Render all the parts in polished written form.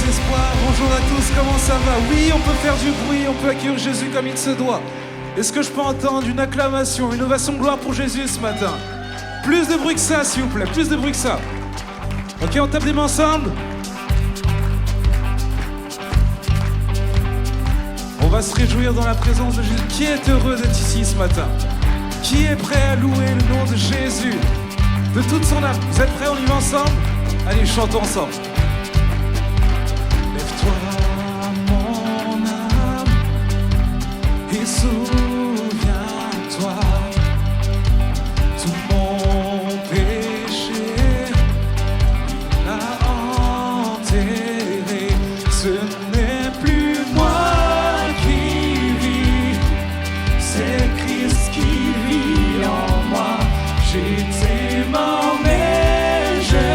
Espoir. Bonjour à tous, comment ça va? Oui, on peut faire du bruit, on peut accueillir Jésus comme il se doit. Est-ce que je peux entendre une acclamation, une ovation de gloire pour Jésus ce matin? Plus de bruit que ça, s'il vous plaît, plus de bruit que ça. Ok, on tape des mains ensemble. On va se réjouir dans la présence de Jésus. Qui est heureux d'être ici ce matin? Qui est prêt à louer le nom de Jésus de toute son âme? Vous êtes prêts? On y va ensemble? Allez, chantons ensemble. Lève-toi, mon âme, et souviens-toi. Tout mon péché l'a enterré. Ce n'est plus moi qui vis, c'est Christ qui vit en moi. J'étais mort, mais je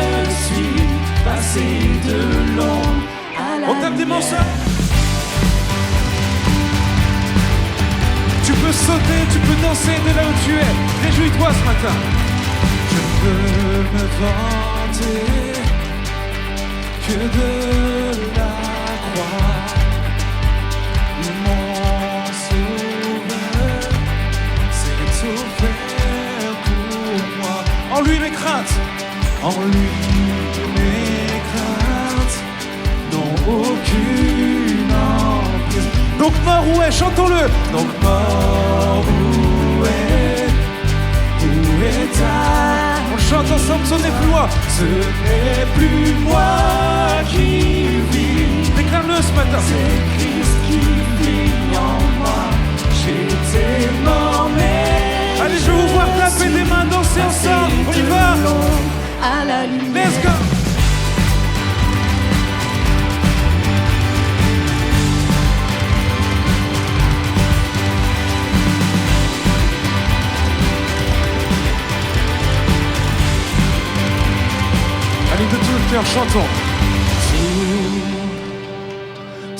suis passé de l'ombre à la lumière. On tape des morceaux. Tu peux sauter, tu peux danser de là où tu es. Réjouis-toi ce matin. Je peux me vanter que de la croix. Mon sauveur s'est offert pour moi. En lui mes craintes, en lui mes craintes n'ont aucune emprise. Donc mort où est, chantons-le. Donc mort où est ta... On chante ensemble, ce n'est plus moi. Ce n'est plus moi qui vis. Déclare-le ce matin. C'est Christ qui vit en moi. J'étais mort, mais allez, je vais vous voir taper des mains, danser ensemble. On y va. À la lumière. Let's go. Allez, de tout le cœur, chantons.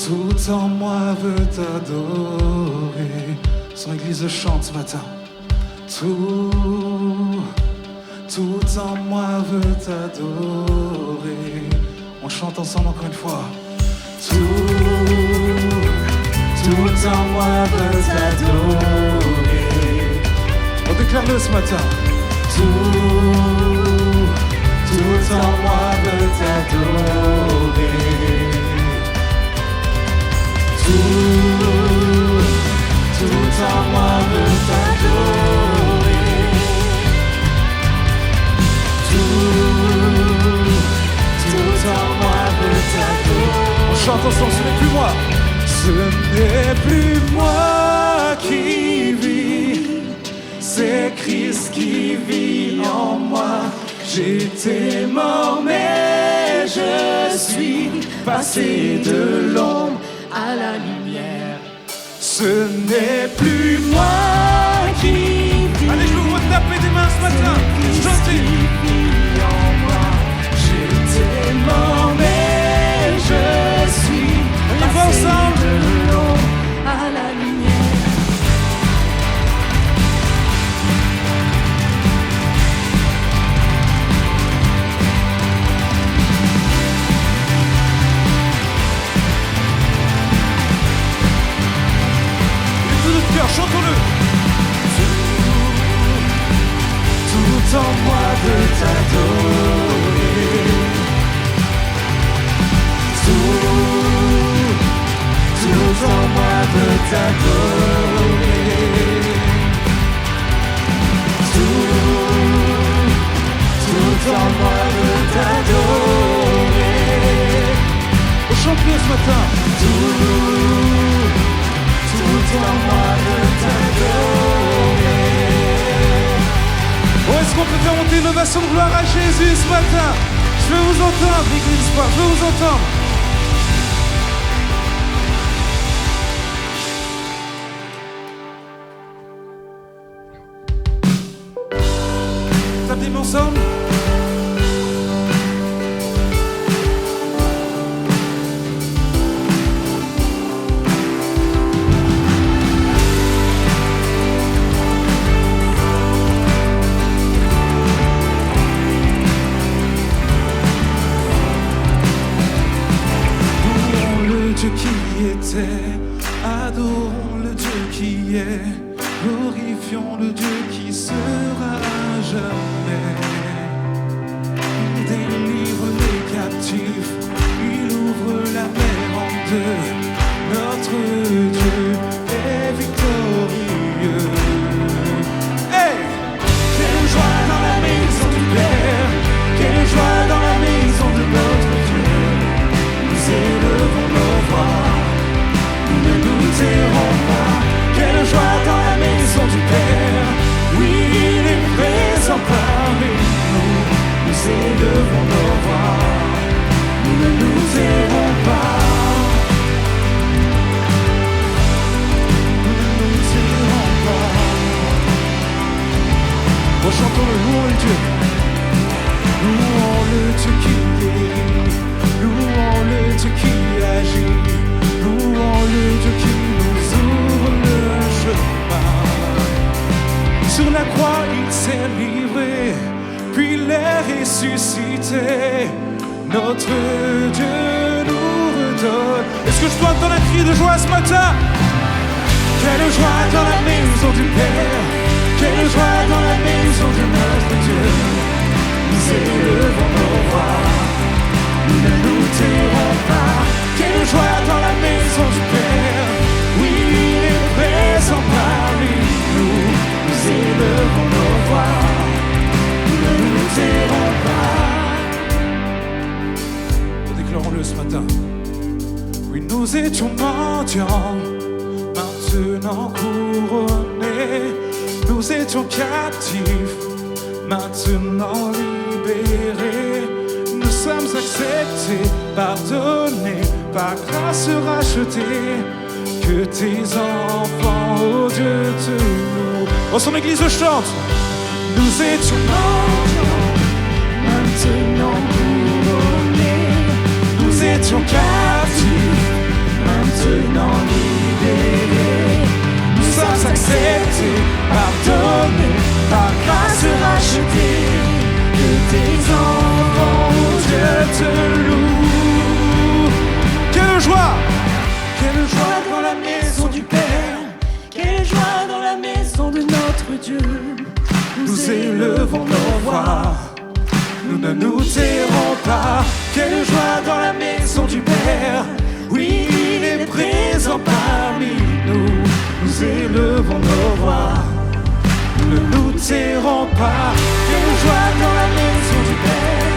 Tout en moi veut t'adorer. Son église chante ce matin. Tout en moi veut t'adorer. On chante ensemble encore une fois. Tout en moi veut t'adorer. On déclare-le ce matin. Tout en moi veut t'adorer. Tout en moi veut t'adorer. Tout en moi veut t'adorer. On chante ensemble, ce n'est plus moi. Ce n'est plus moi qui vis, c'est Christ qui vit en moi. J'étais mort, mais je suis passé de l'ombre à la lumière. Ce n'est plus moi qui vis. Allez, je vous taper des mains ce matin. Chantez. J'étais mort, mais je suis passé de l'ombre à la lumière. Chantons-le. Tout en moi veut t'adorer. Tout en moi veut t'adorer. Tout en moi veut t'adorer. On chante bien ce matin. Tout en moi veut t'adorer. Oh, est-ce qu'on peut faire monter une ovation de gloire à Jésus ce matin? Je veux vous entendre, l'église d'espoir, je veux vous entendre. Tapez ensemble. était. Adorons le Dieu qui est, glorifions le Dieu qui sera à jamais. Il délivre les captifs, il ouvre la mer en deux. Notre Dieu est victorieux. Hey! Quelle joie dans la maison du Père, quelle joie dans la maison de notre Dieu. Nous élevons nos voix, nous ne nous tairons pas. Quelle joie dans la maison du Père, oui, il est présent parmi nous. Nous élevons nos voix, nous ne nous tairons pas. Nous ne nous tairons pas. Rechantons le louant le Dieu. Louons le Dieu qui guérit, louons le Dieu qui agit, louons le Dieu qui nous ouvre le chemin. Sur la croix il s'est livré, puis il est ressuscité. Notre Dieu nous redonne. Est-ce que je dois entendre un cri de joie ce matin? Quelle joie dans la maison du Père, quelle joie dans la maison de notre Dieu. Nous élevons nos voix, nous ne nous tairons pas. Quelle joie dans la maison du Père, oui, il est présent parmi nous. Nous élevons nos voix, nous ne nous tairons pas. Déclarons-le ce matin. Oui, nous étions mendiants, maintenant couronnés. Nous étions captifs, maintenant libérés. Nous sommes acceptés, pardonnés, par grâce rachetés. Que tes enfants, oh Dieu, te louent. Oh, son église chante. Nous étions mendiants, maintenant couronnés. Nous étions captifs, maintenant libérés. Nous sommes acceptés, pardonnés, par grâce rachetés. Que tes enfants, oh Dieu, te louent. Quelle joie! Quelle joie dans la maison du Père, quelle joie dans la maison de notre Dieu. Nous élevons nos voix, nous ne nous tairons pas. Quelle joie dans la maison du Père, oui, il est présent parmi nous. Nous élevons nos voix, nous ne nous tairons pas. Quelle joie dans la maison du Père,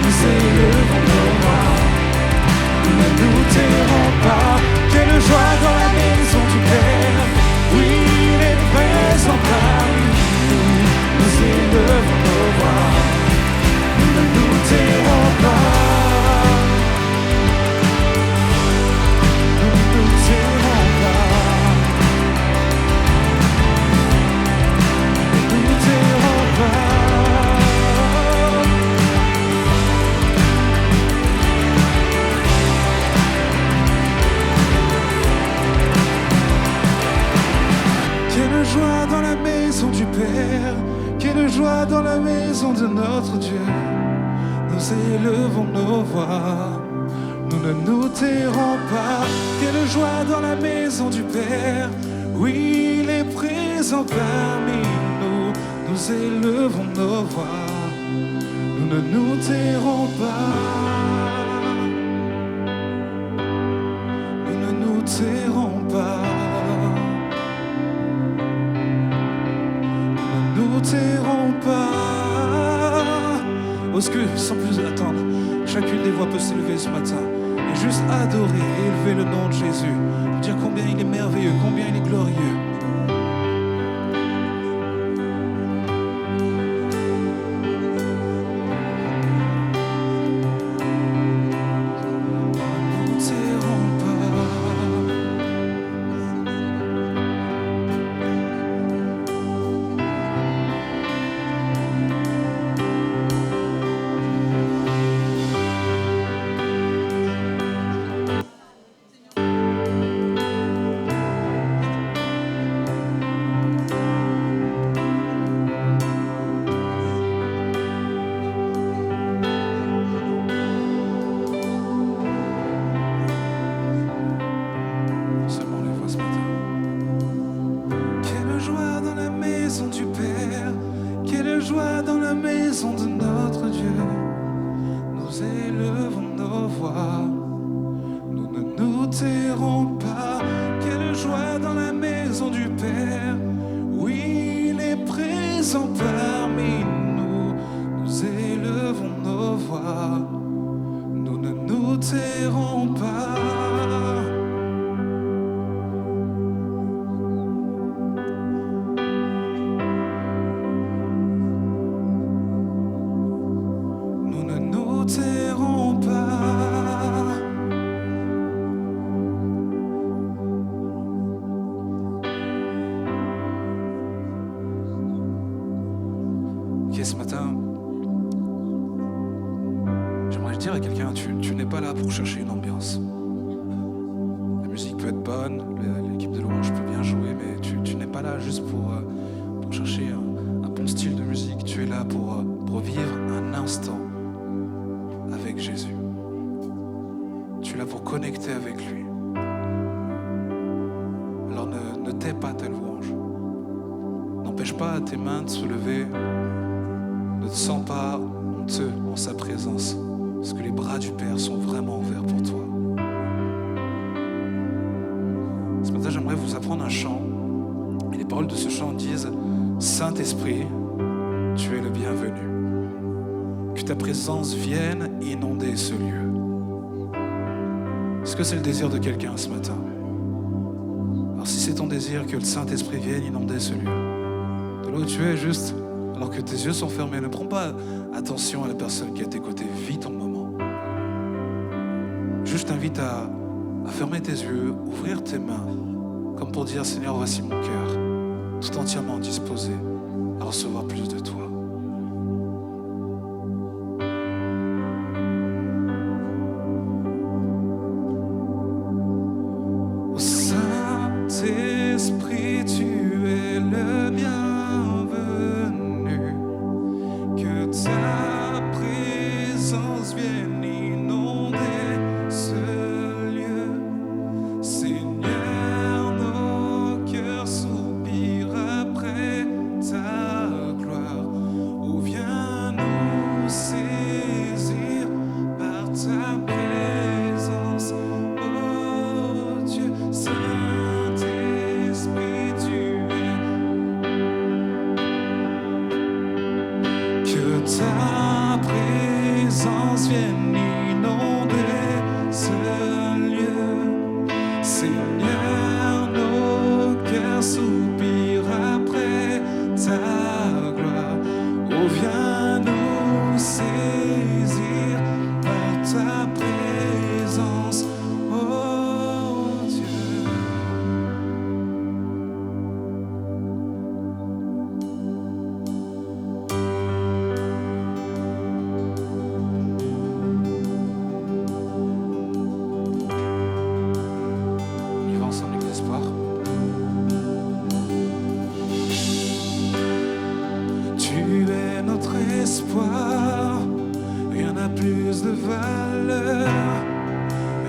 nous élevons nos voix, nous ne nous tairons pas. Quelle joie dans la maison du Père, oui, il est présent parmi nous. Nous élevons nos voix, nous ne nous tairons pas. Nous ne nous tairons pas. Nous ne nous tairons pas. Quelle joie dans la maison du Père, quelle joie dans la maison de notre Dieu. Nous élevons nos voix, nous ne nous tairons pas. Quelle joie dans la maison du Père, oui, il est présent parmi nous. Nous élevons nos voix, nous ne nous tairons pas. Nous ne nous tairons pas. Nous tairons pas. Est-ce que, sans plus attendre, chacune des voix peut s'élever ce matin et juste adorer et élever le nom de Jésus, dire combien il est merveilleux, combien il est glorieux. tairons pas. Nous ne nous tairons pas. Ok, ce matin, j'aimerais dire à quelqu'un, tu n'es pas là pour chercher une ambiance. La musique peut être bonne, l'équipe de louange peut bien jouer, mais tu n'es pas là juste pour chercher un bon style de musique. Tu es là pour vivre un instant avec Jésus. Tu es là pour connecter avec lui. Alors ne tais pas ta louange. N'empêche pas tes mains de se lever. Ne te sens pas honteux en sa présence, parce que les bras du Père sont vraiment ouverts pour toi. Ce matin, j'aimerais vous apprendre un chant. Et les paroles de ce chant disent « Saint-Esprit, tu es le bienvenu. Que ta présence vienne inonder ce lieu. » Est-ce que c'est le désir de quelqu'un ce matin? Alors si c'est ton désir que le Saint-Esprit vienne inonder ce lieu, de là où tu es, juste alors que tes yeux sont fermés, ne prends pas attention à la personne qui est à tes côtés. Vis ton moment. Juste t'invite à fermer tes yeux, ouvrir tes mains, comme pour dire « Seigneur, voici mon cœur, tout entièrement disposé à recevoir plus de toi. » Ô Saint-Esprit, tu es le bienvenu. Que ta présence vienne inonder ce lieu. Seigneur, nos cœurs soupirent après ta gloire. Oh, viens nous saisir par ta présence. Oh Dieu, Saint-Esprit, tu es. Que ta présence vienne inonder ce lieu. Seigneur, nos cœurs soupirent après ta gloire. Oh, viens nous saisir par ta présence, oh Dieu. On y va ensemble avec l'espoir. Tu es notre espoir, rien n'a plus de valeur,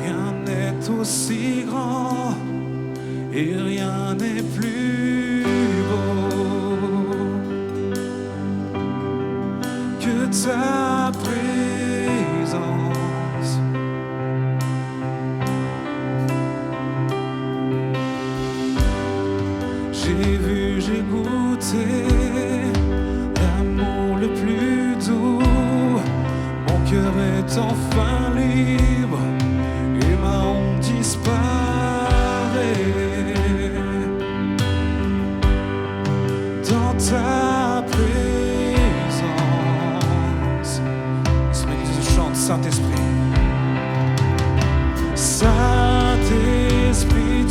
rien n'est aussi grand et rien n'est plus beau que ta présence. J'ai vu, j'ai goûté l'amour le plus doux. Mon cœur est enfin libre et ma honte disparaît. Dans ta présence, ce mec chante Saint-Esprit. Saint-Esprit,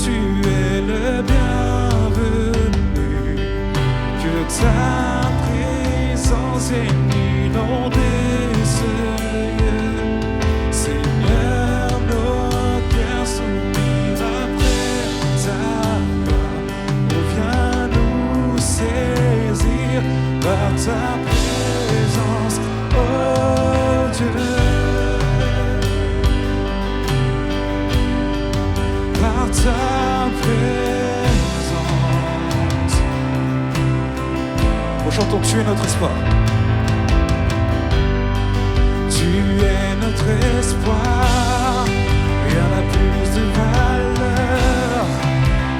tu es le bienvenu. Que ta présence vienne inonder ce lieu. Seigneur, nos cœurs soupirent après ta gloire. Oh, viens nous saisir par ta présence, oh Dieu. Par ta présence. Oh, chantons, tu es notre espoir. Tu es notre espoir. Rien n'a plus de valeur.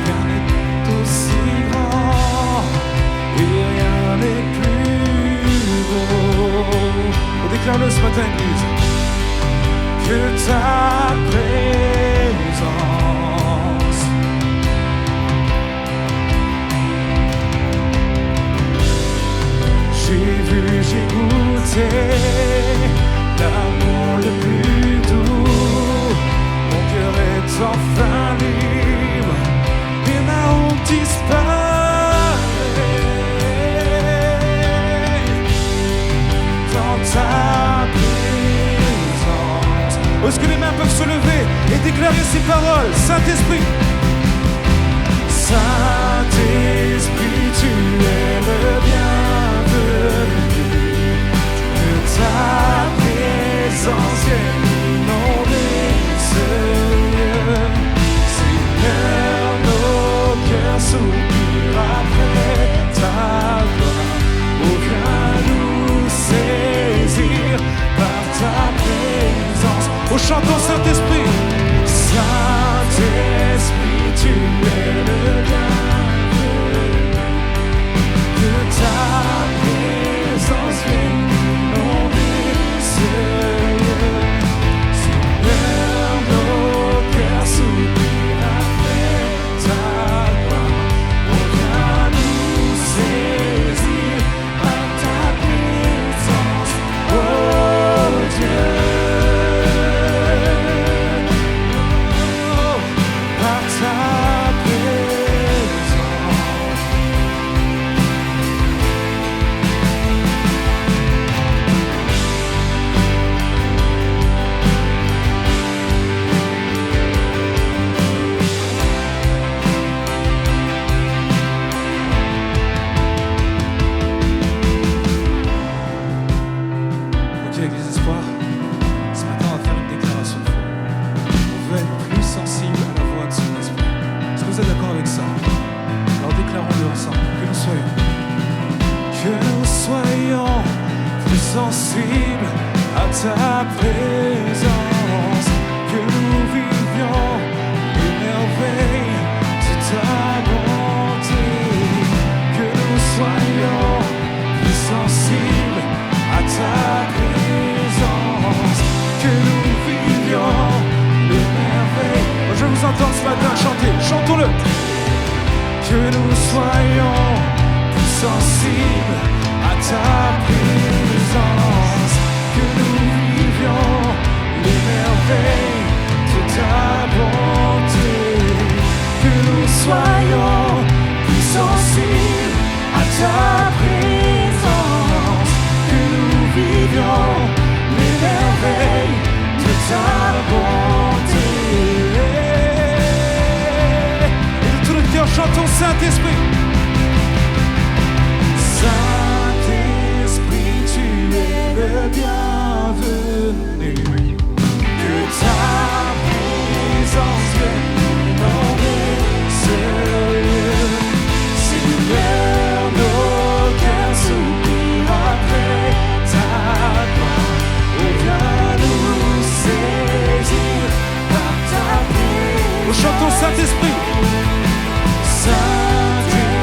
Rien n'est aussi grand. Et rien n'est plus beau. On déclare-le ce matin, Église. que ta présence. J'ai vu, j'ai goûté l'amour le plus doux. Mon cœur est enfin libre et ma honte disparaît dans ta présence. Est-ce que les mains peuvent se lever et déclarer ces paroles? Saint-Esprit, Saint-Esprit, tu es le bienvenu. Que ta présence vienne inonder ce lieu. Seigneur, nos cœurs soupirent après ta gloire. Oh, viens nous saisir par ta présence. Oh, chantons Saint-Esprit. Saint-Esprit, tu es le bienvenu. Que ta présence vienne inonder ce lieu. Seigneur, nos cœurs soupirent après ta gloire. Oh, viens nous saisir par ta présence, oh Dieu. Oh, par ta présence. Ok, Église Espoir, ce matin on va faire une déclaration de foi. On veut être plus sensible à la voix de son esprit. Est-ce que vous êtes d'accord avec ça? Alors déclarons-le ensemble, que nous soyons plus sensibles à ta présence, que nous vivions les merveilles de ta bonté, que nous soyons plus sensibles à ta présence, que nous vivions les merveilles. Je vous entends ce matin chanter, chantons-le. Que nous soyons plus sensibles à ta présence, que nous vivions les merveilles de ta bonté, que nous soyons plus sensibles à ta présence, que nous vivions les merveilles de ta bonté. Et de tout notre cœur, chantons Saint-Esprit. Saint-Esprit, tu es le bienvenu. Que ta présence vienne inonder ce lieu. Seigneur, nos cœurs soupirent après ta gloire. Oh, viens nous saisir par ta présence. Oh, chantons Saint-Esprit. Saint-Esprit,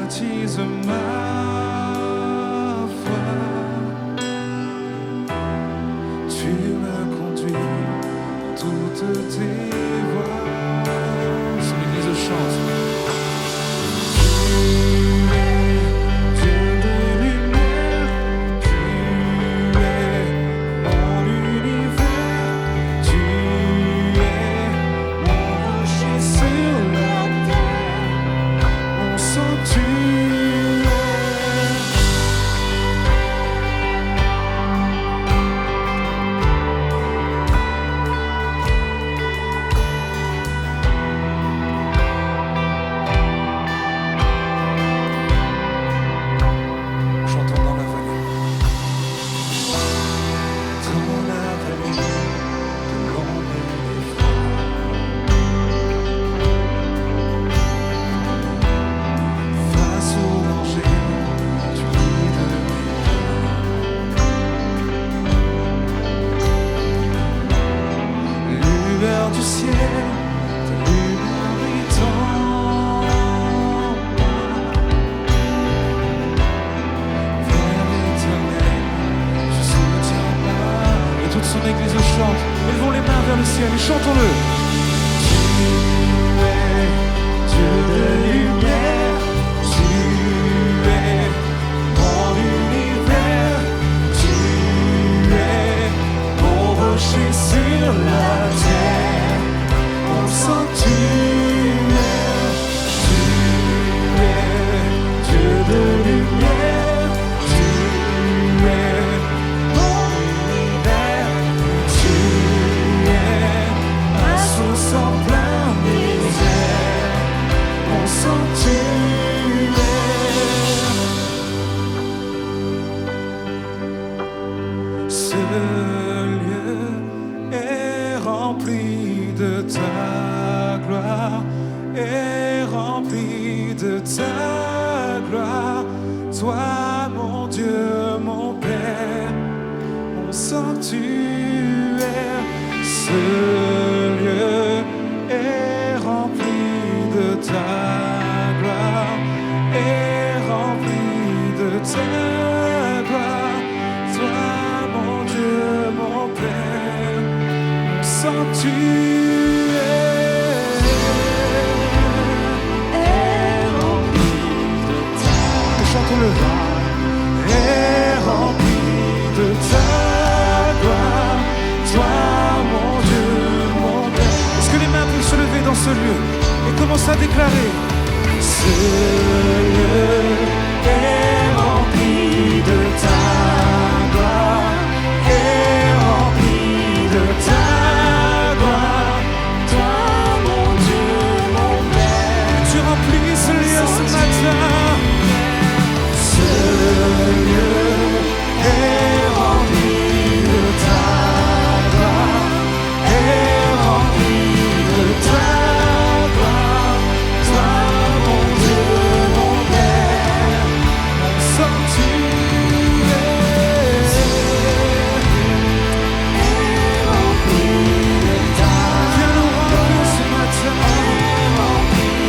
baptise ma foi. Tu m'as conduit toutes tes voies. Son église chante. Du ciel, ta lumière brille en moi. Vers l'éternel, je soutiens pas. Et toute son église le chante. Élevons les mains vers le ciel et chantons-le. Tu es Dieu de lumière, tu es mon univers, tu es mon rocher sur la terre. Sanctuaire, tu es Dieu de lumière, tu es mon univers, tu es ma source en plein désert, mon sanctuaire. Ce lieu est rempli de ta gloire, est rempli de ta gloire. Toi, mon Dieu, mon Père, mon sanctuaire. Ce lieu est rempli de ta gloire, est rempli de ta gloire. Toi, mon Dieu, mon Père, mon sanctuaire. Est rempli de ta gloire, toi mon Dieu, mon Père. Est-ce que les mains peuvent se lever dans ce lieu et commencer à déclarer? Ce lieu est rempli de ta gloire, est rempli de ta gloire, toi mon Dieu, mon Père. Tu remplis ce lieu ce matin. Ce lieu est rempli de ta gloire, est rempli de ta gloire. Toi, mon Dieu, mon Père, mon sanctuaire est rempli de ta gloire. Viens nous remplir ce matin,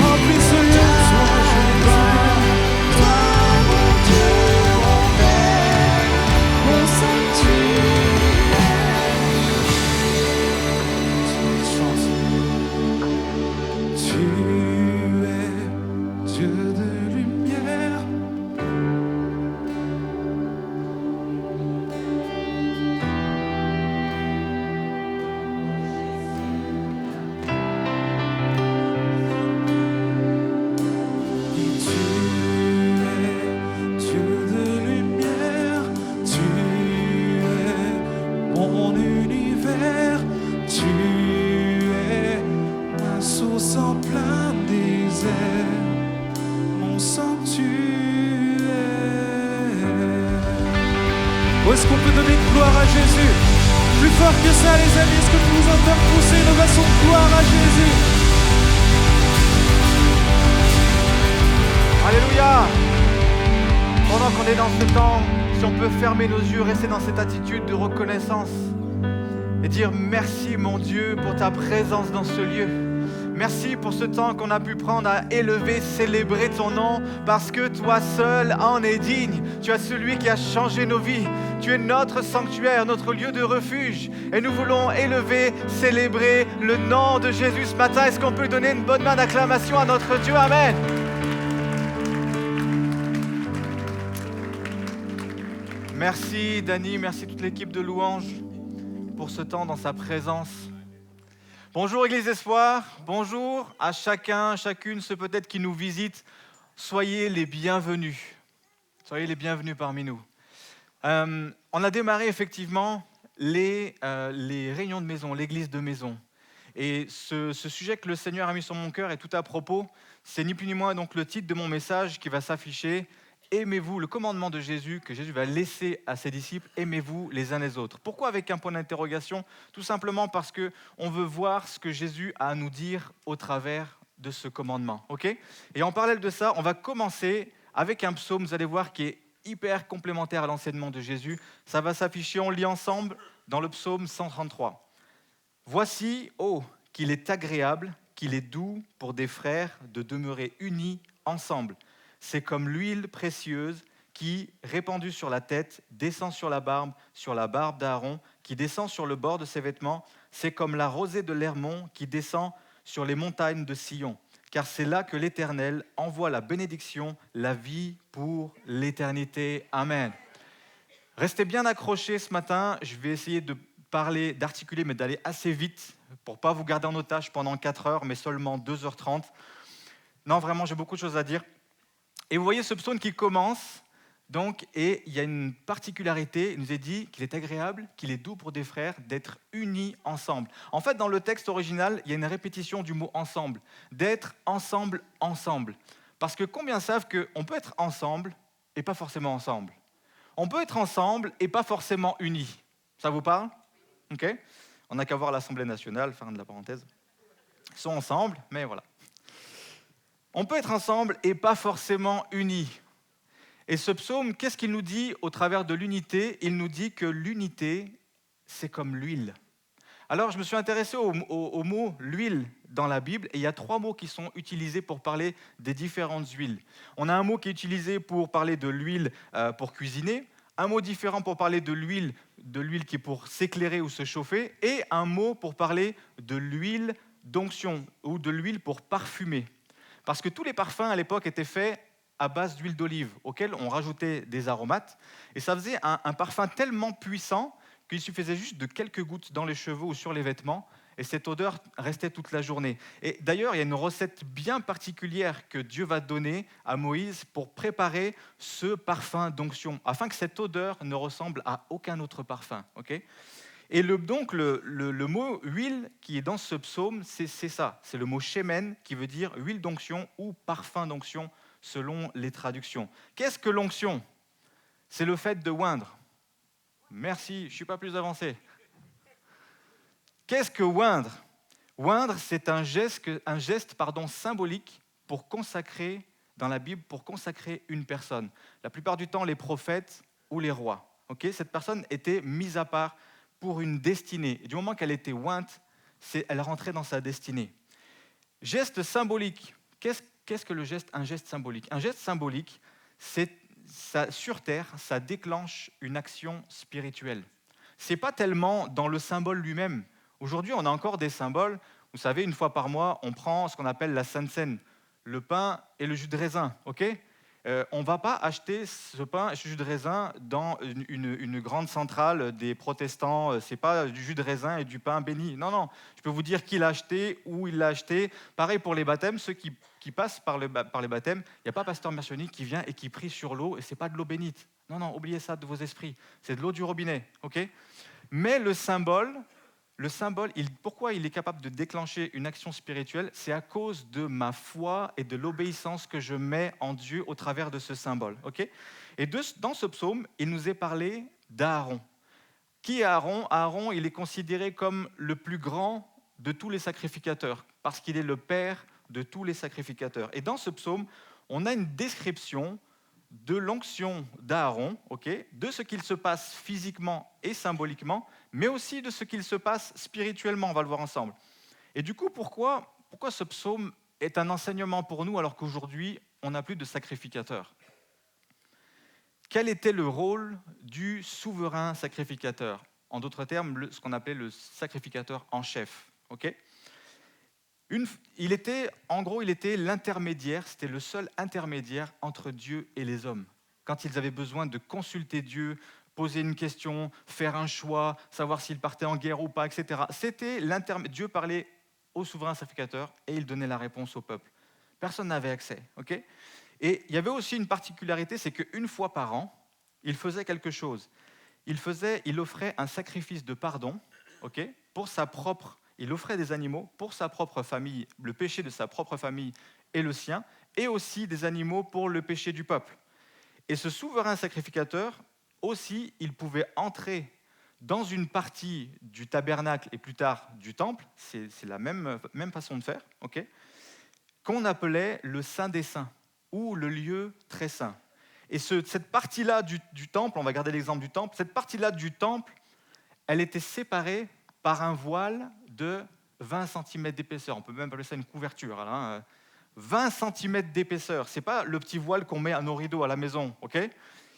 remplis ce lieu, toi, Jésus. Où est-ce qu'on peut donner une gloire à Jésus? Plus fort que ça, les amis, est-ce que vous nous entendez pousser une ovation de gloire à Jésus? Alléluia! Pendant qu'on est dans ce temps, si on peut fermer nos yeux, rester dans cette attitude de reconnaissance et dire merci mon Dieu pour ta présence dans ce lieu. Merci pour ce temps qu'on a pu prendre à élever, célébrer ton nom, parce que toi seul en es digne. Tu es celui qui a changé nos vies. Tu es notre sanctuaire, notre lieu de refuge. Et nous voulons élever, célébrer le nom de Jésus ce matin. Est-ce qu'on peut donner une bonne main d'acclamation à notre Dieu? Amen. Merci Dani, merci toute l'équipe de louanges pour ce temps dans sa présence. Bonjour Église Espoir, bonjour à chacun, chacune, ceux peut-être qui nous visitent. Soyez les bienvenus. Soyez les bienvenus parmi nous. On a démarré effectivement les réunions de maison, l'église de maison. Et ce sujet que le Seigneur a mis sur mon cœur est tout à propos. C'est ni plus ni moins donc le titre de mon message qui va s'afficher. Aimez-vous, le commandement de Jésus que Jésus va laisser à ses disciples, aimez-vous les uns les autres. Pourquoi avec un point d'interrogation? Tout simplement parce qu'on veut voir ce que Jésus a à nous dire au travers de ce commandement. Okay? Et en parallèle de ça, on va commencer avec un psaume, vous allez voir, qui est hyper complémentaire à l'enseignement de Jésus. Ça va s'afficher, on lit ensemble dans le psaume 133. Voici, oh, qu'il est agréable, qu'il est doux pour des frères de demeurer unis ensemble. C'est comme l'huile précieuse qui, répandue sur la tête, descend sur la barbe d'Aaron, qui descend sur le bord de ses vêtements. C'est comme la rosée de l'Hermon qui descend sur les montagnes de Sion. Car c'est là que l'Éternel envoie la bénédiction, la vie pour l'éternité. Amen. Restez bien accrochés ce matin. Je vais essayer de parler, d'articuler, mais d'aller assez vite pour ne pas vous garder en otage pendant 4 heures, mais seulement 2h30. Non, vraiment, j'ai beaucoup de choses à dire. Et vous voyez ce psaume qui commence, donc, et il y a une particularité, il nous est dit qu'il est agréable, qu'il est doux pour des frères d'être unis ensemble. En fait, dans le texte original, il y a une répétition du mot ensemble, d'être ensemble, ensemble. Parce que combien savent qu'on peut être ensemble et pas forcément ensemble? On peut être ensemble et pas forcément unis. Ça vous parle? Ok. On n'a qu'à voir l'Assemblée nationale, fin de la parenthèse. Ils sont ensemble, mais voilà. On peut être ensemble et pas forcément unis. Et ce psaume, qu'est-ce qu'il nous dit au travers de l'unité? Il nous dit que l'unité, c'est comme l'huile. Alors, je me suis intéressé au mot « l'huile » dans la Bible, et il y a 3 mots qui sont utilisés pour parler des différentes huiles. On a un mot qui est utilisé pour parler de l'huile pour cuisiner, un mot différent pour parler de l'huile qui est pour s'éclairer ou se chauffer, et un mot pour parler de l'huile d'onction ou de l'huile pour parfumer. Parce que tous les parfums à l'époque étaient faits à base d'huile d'olive, auquel on rajoutait des aromates. Et ça faisait un parfum tellement puissant qu'il suffisait juste de quelques gouttes dans les cheveux ou sur les vêtements, et cette odeur restait toute la journée. Et d'ailleurs, il y a une recette bien particulière que Dieu va donner à Moïse pour préparer ce parfum d'onction, afin que cette odeur ne ressemble à aucun autre parfum. Okay? Et donc le mot huile qui est dans ce psaume, c'est ça. C'est le mot shemen qui veut dire huile d'onction ou parfum d'onction selon les traductions. Qu'est-ce que l'onction? C'est le fait de oindre. Merci, je ne suis pas plus avancé. Qu'est-ce que oindre? Oindre, c'est un geste symbolique pour consacrer, dans la Bible, pour consacrer une personne. La plupart du temps, les prophètes ou les rois. Okay? Cette personne était mise à part pour une destinée. Et du moment qu'elle était ointe, elle rentrait dans sa destinée. Geste symbolique. Qu'est-ce que un geste symbolique? Un geste symbolique, sur Terre, ça déclenche une action spirituelle. Ce n'est pas tellement dans le symbole lui-même. Aujourd'hui, on a encore des symboles. Vous savez, une fois par mois, on prend ce qu'on appelle la Sainte Seine, le pain et le jus de raisin. Okay? On ne va pas acheter ce pain et ce jus de raisin dans une grande centrale des protestants. Ce n'est pas du jus de raisin et du pain béni. Non. Je peux vous dire qui l'a acheté, où il l'a acheté. Pareil pour les baptêmes, ceux qui passent par les baptêmes, il n'y a pas pasteur Mercioni qui vient et qui prie sur l'eau, et ce n'est pas de l'eau bénite. Non, oubliez ça de vos esprits. C'est de l'eau du robinet. Okay? Mais le symbole, pourquoi il est capable de déclencher une action spirituelle? C'est à cause de ma foi et de l'obéissance que je mets en Dieu au travers de ce symbole. Okay? Et dans ce psaume, il nous est parlé d'Aaron. Qui est Aaron? Aaron, il est considéré comme le plus grand de tous les sacrificateurs, parce qu'il est le père de tous les sacrificateurs. Et dans ce psaume, on a une description de l'onction d'Aaron, de ce qu'il se passe physiquement et symboliquement, mais aussi de ce qu'il se passe spirituellement, on va le voir ensemble. Et du coup, pourquoi pourquoi ce psaume est un enseignement pour nous alors qu'aujourd'hui, on n'a plus de sacrificateur? Quel était le rôle du souverain sacrificateur? En d'autres termes, ce qu'on appelait le sacrificateur en chef. Okay, il était l'intermédiaire, c'était le seul intermédiaire entre Dieu et les hommes. Quand ils avaient besoin de consulter Dieu, poser une question, faire un choix, savoir s'ils partaient en guerre ou pas, etc. Dieu parlait au souverain sacrificateur et il donnait la réponse au peuple. Personne n'avait accès. Okay, et il y avait aussi une particularité, c'est qu'une fois par an, il faisait quelque chose. Il offrait un sacrifice de pardon, okay, il offrait des animaux pour sa propre famille, le péché de sa propre famille et le sien, et aussi des animaux pour le péché du peuple. Et ce souverain sacrificateur, aussi, il pouvait entrer dans une partie du tabernacle et plus tard du temple, c'est la même façon de faire, okay, qu'on appelait le Saint des Saints, ou le lieu très saint. Et cette partie-là du temple, on va garder l'exemple du temple, cette partie-là du temple, elle était séparée par un voile de 20 cm d'épaisseur. On peut même appeler ça une couverture. Hein. 20 cm d'épaisseur. Ce n'est pas le petit voile qu'on met à nos rideaux à la maison. Okay,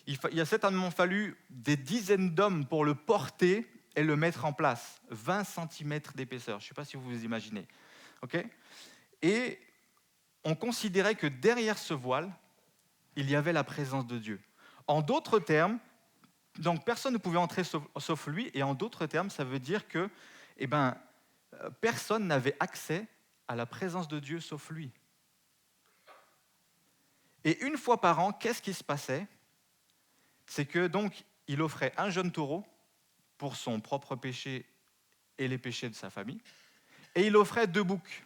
il a certainement fallu des dizaines d'hommes pour le porter et le mettre en place. 20 cm d'épaisseur. Je ne sais pas si vous vous imaginez. Okay, et on considérait que derrière ce voile, il y avait la présence de Dieu. En d'autres termes, donc personne ne pouvait entrer sauf lui, et en d'autres termes, ça veut dire que personne n'avait accès à la présence de Dieu sauf lui. Et une fois par an, qu'est-ce qui se passait? C'est que donc il offrait un jeune taureau pour son propre péché et les péchés de sa famille, et il offrait 2 boucs.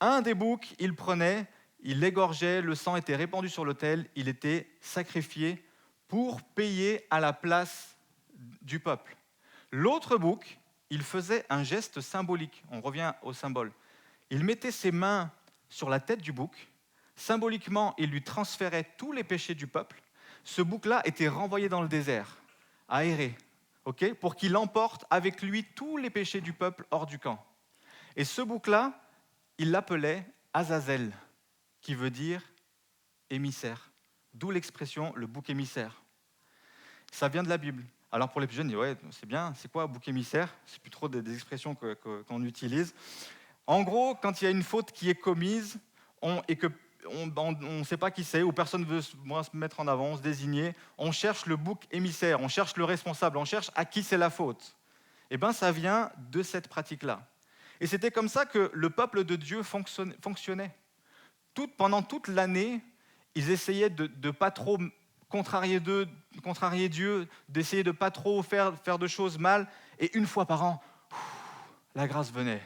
Un des boucs, il prenait, il l'égorgeait, le sang était répandu sur l'autel, il était sacrifié pour payer à la place du peuple. L'autre bouc, il faisait un geste symbolique, on revient au symbole. Il mettait ses mains sur la tête du bouc, symboliquement, il lui transférait tous les péchés du peuple. Ce bouc-là était renvoyé dans le désert, aéré, okay, pour qu'il emporte avec lui tous les péchés du peuple hors du camp. Et ce bouc-là, il l'appelait Azazel, qui veut dire émissaire. D'où l'expression le bouc émissaire. Ça vient de la Bible. Alors pour les plus jeunes, ouais, c'est bien, c'est quoi bouc émissaire? C'est plus trop des expressions qu'on utilise. En gros, quand il y a une faute qui est commise et qu'on ne sait pas qui c'est, ou personne ne veut se mettre en avant, se désigner, on cherche le bouc émissaire, on cherche le responsable, on cherche à qui c'est la faute. Eh bien, ça vient de cette pratique-là. Et c'était comme ça que le peuple de Dieu fonctionnait. Pendant toute l'année, ils essayaient de ne pas trop contrarier Dieu, d'essayer de ne pas trop faire de choses mal. Et une fois par an, la grâce venait.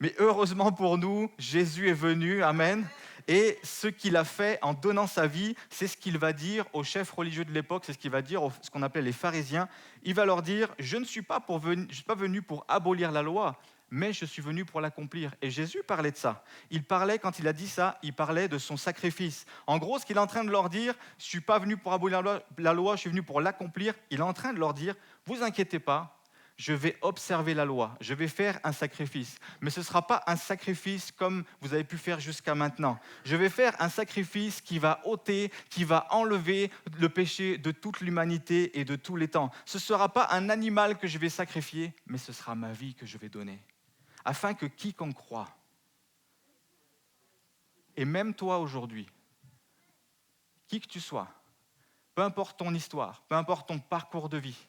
Mais heureusement pour nous, Jésus est venu, amen. Et ce qu'il a fait en donnant sa vie, c'est ce qu'il va dire aux chefs religieux de l'époque, c'est ce qu'il va dire ce qu'on appelait les pharisiens. Il va leur dire, je ne suis pas venu pour abolir la loi, mais je suis venu pour l'accomplir. Et Jésus parlait de ça. Quand il a dit ça, il parlait de son sacrifice. En gros, ce qu'il est en train de leur dire, je ne suis pas venu pour abolir la loi, je suis venu pour l'accomplir. Il est en train de leur dire, vous inquiétez pas, je vais observer la loi, je vais faire un sacrifice. Mais ce ne sera pas un sacrifice comme vous avez pu faire jusqu'à maintenant. Je vais faire un sacrifice qui va ôter, qui va enlever le péché de toute l'humanité et de tous les temps. Ce ne sera pas un animal que je vais sacrifier, mais ce sera ma vie que je vais donner. Afin que quiconque croit, et même toi aujourd'hui, qui que tu sois, peu importe ton histoire, peu importe ton parcours de vie,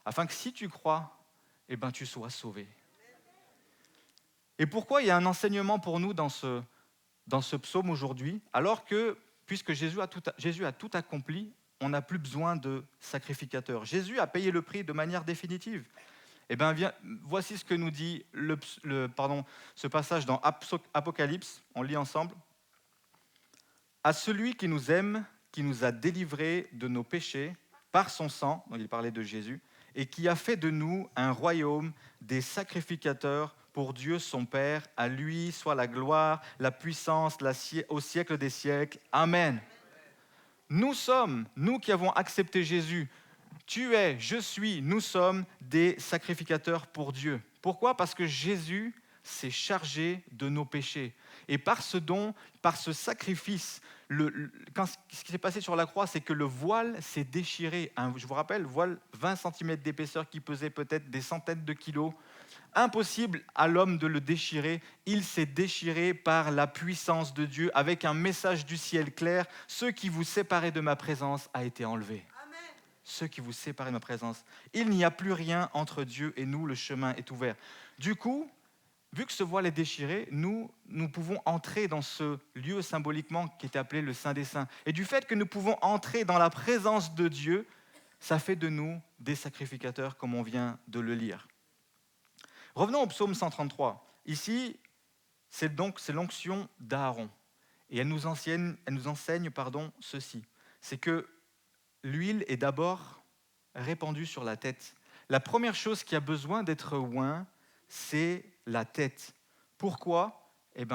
afin que si tu crois, eh ben, tu sois sauvé. Et pourquoi il y a un enseignement pour nous dans ce psaume aujourd'hui, alors que, puisque Jésus a tout accompli, on n'a plus besoin de sacrificateur. Jésus a payé le prix de manière définitive. Eh bien, voici ce que nous dit ce passage dans Apocalypse, on lit ensemble. « À celui qui nous aime, qui nous a délivrés de nos péchés par son sang, » donc il parlait de Jésus, « et qui a fait de nous un royaume des sacrificateurs pour Dieu son Père. À lui soit la gloire, la puissance au siècle des siècles. Amen. » Nous qui avons accepté Jésus, tu es, je suis, nous sommes des sacrificateurs pour Dieu. Pourquoi ? Parce que Jésus s'est chargé de nos péchés. Et par ce don, par ce sacrifice, ce qui s'est passé sur la croix, c'est que le voile s'est déchiré. Je vous rappelle, voile 20 cm d'épaisseur qui pesait peut-être des centaines de kilos. Impossible à l'homme de le déchirer. Il s'est déchiré par la puissance de Dieu avec un message du ciel clair. Ce qui vous séparait de ma présence a été enlevé. Ceux qui vous séparent de ma présence. Il n'y a plus rien entre Dieu et nous, le chemin est ouvert. Du coup, vu que ce voile est déchiré, nous pouvons entrer dans ce lieu symboliquement qui est appelé le Saint des Saints. Et du fait que nous pouvons entrer dans la présence de Dieu, ça fait de nous des sacrificateurs, comme on vient de le lire. Revenons au psaume 133. Ici, c'est l'onction d'Aaron. Et elle nous enseigne ceci. C'est que l'huile est d'abord répandue sur la tête. La première chose qui a besoin d'être oint, c'est la tête. Pourquoi ?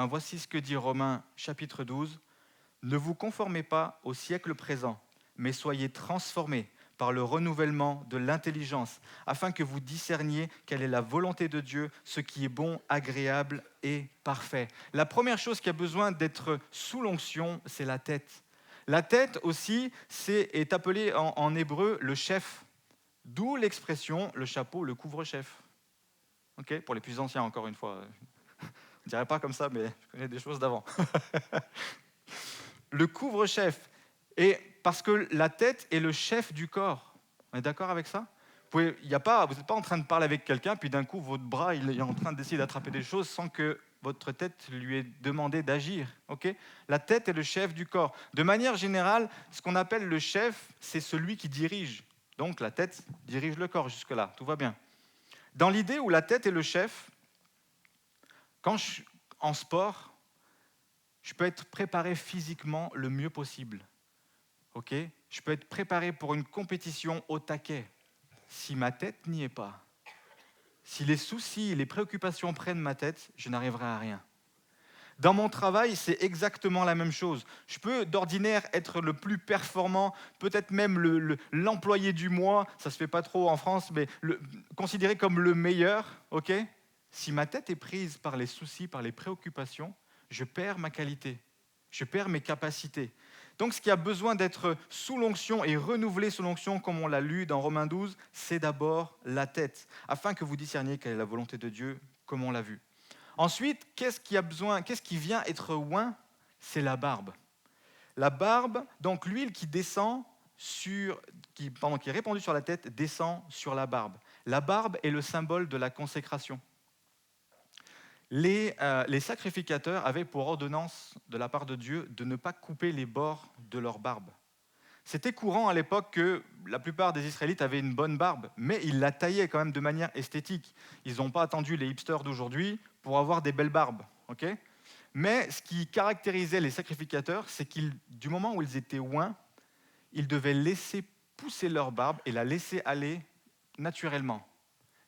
Voici ce que dit Romains chapitre 12. « Ne vous conformez pas au siècle présent, mais soyez transformés par le renouvellement de l'intelligence, afin que vous discerniez quelle est la volonté de Dieu, ce qui est bon, agréable et parfait. » La première chose qui a besoin d'être sous l'onction, c'est la tête. La tête aussi est appelée en hébreu le chef, d'où l'expression le chapeau, le couvre-chef. Okay, pour les plus anciens, encore une fois. Je ne dirais pas comme ça, mais je connais des choses d'avant. Le couvre-chef, et parce que la tête est le chef du corps. On est d'accord avec ça ? Vous n'êtes pas en train de parler avec quelqu'un, puis d'un coup, votre bras il est en train d'essayer d'attraper des choses sans que votre tête lui ait demandé d'agir. Okay ? La tête est le chef du corps. De manière générale, ce qu'on appelle le chef, c'est celui qui dirige. Donc la tête dirige le corps jusque-là, tout va bien. Dans l'idée où la tête est le chef, en sport, je peux être préparé physiquement le mieux possible. Okay ? Je peux être préparé pour une compétition au taquet. Si ma tête n'y est pas, si les soucis et les préoccupations prennent ma tête, je n'arriverai à rien. Dans mon travail, c'est exactement la même chose. Je peux d'ordinaire être le plus performant, peut-être même l'employé du mois, ça ne se fait pas trop en France, mais considéré comme le meilleur. Okay ? Si ma tête est prise par les soucis, par les préoccupations, je perds ma qualité, je perds mes capacités. Donc ce qui a besoin d'être sous l'onction et renouvelé sous l'onction, comme on l'a lu dans Romains 12, c'est d'abord la tête, afin que vous discerniez quelle est la volonté de Dieu, comme on l'a vu. Ensuite, qu'est-ce qui vient être oint ? C'est la barbe. La barbe, donc l'huile qui descend qui est répandue sur la tête, descend sur la barbe. La barbe est le symbole de la consécration. Les sacrificateurs avaient pour ordonnance de la part de Dieu de ne pas couper les bords de leur barbe. C'était courant à l'époque que la plupart des Israélites avaient une bonne barbe, mais ils la taillaient quand même de manière esthétique. Ils n'ont pas attendu les hipsters d'aujourd'hui pour avoir des belles barbes. Okay ? Mais ce qui caractérisait les sacrificateurs, c'est du moment où ils étaient oints, ils devaient laisser pousser leur barbe et la laisser aller naturellement.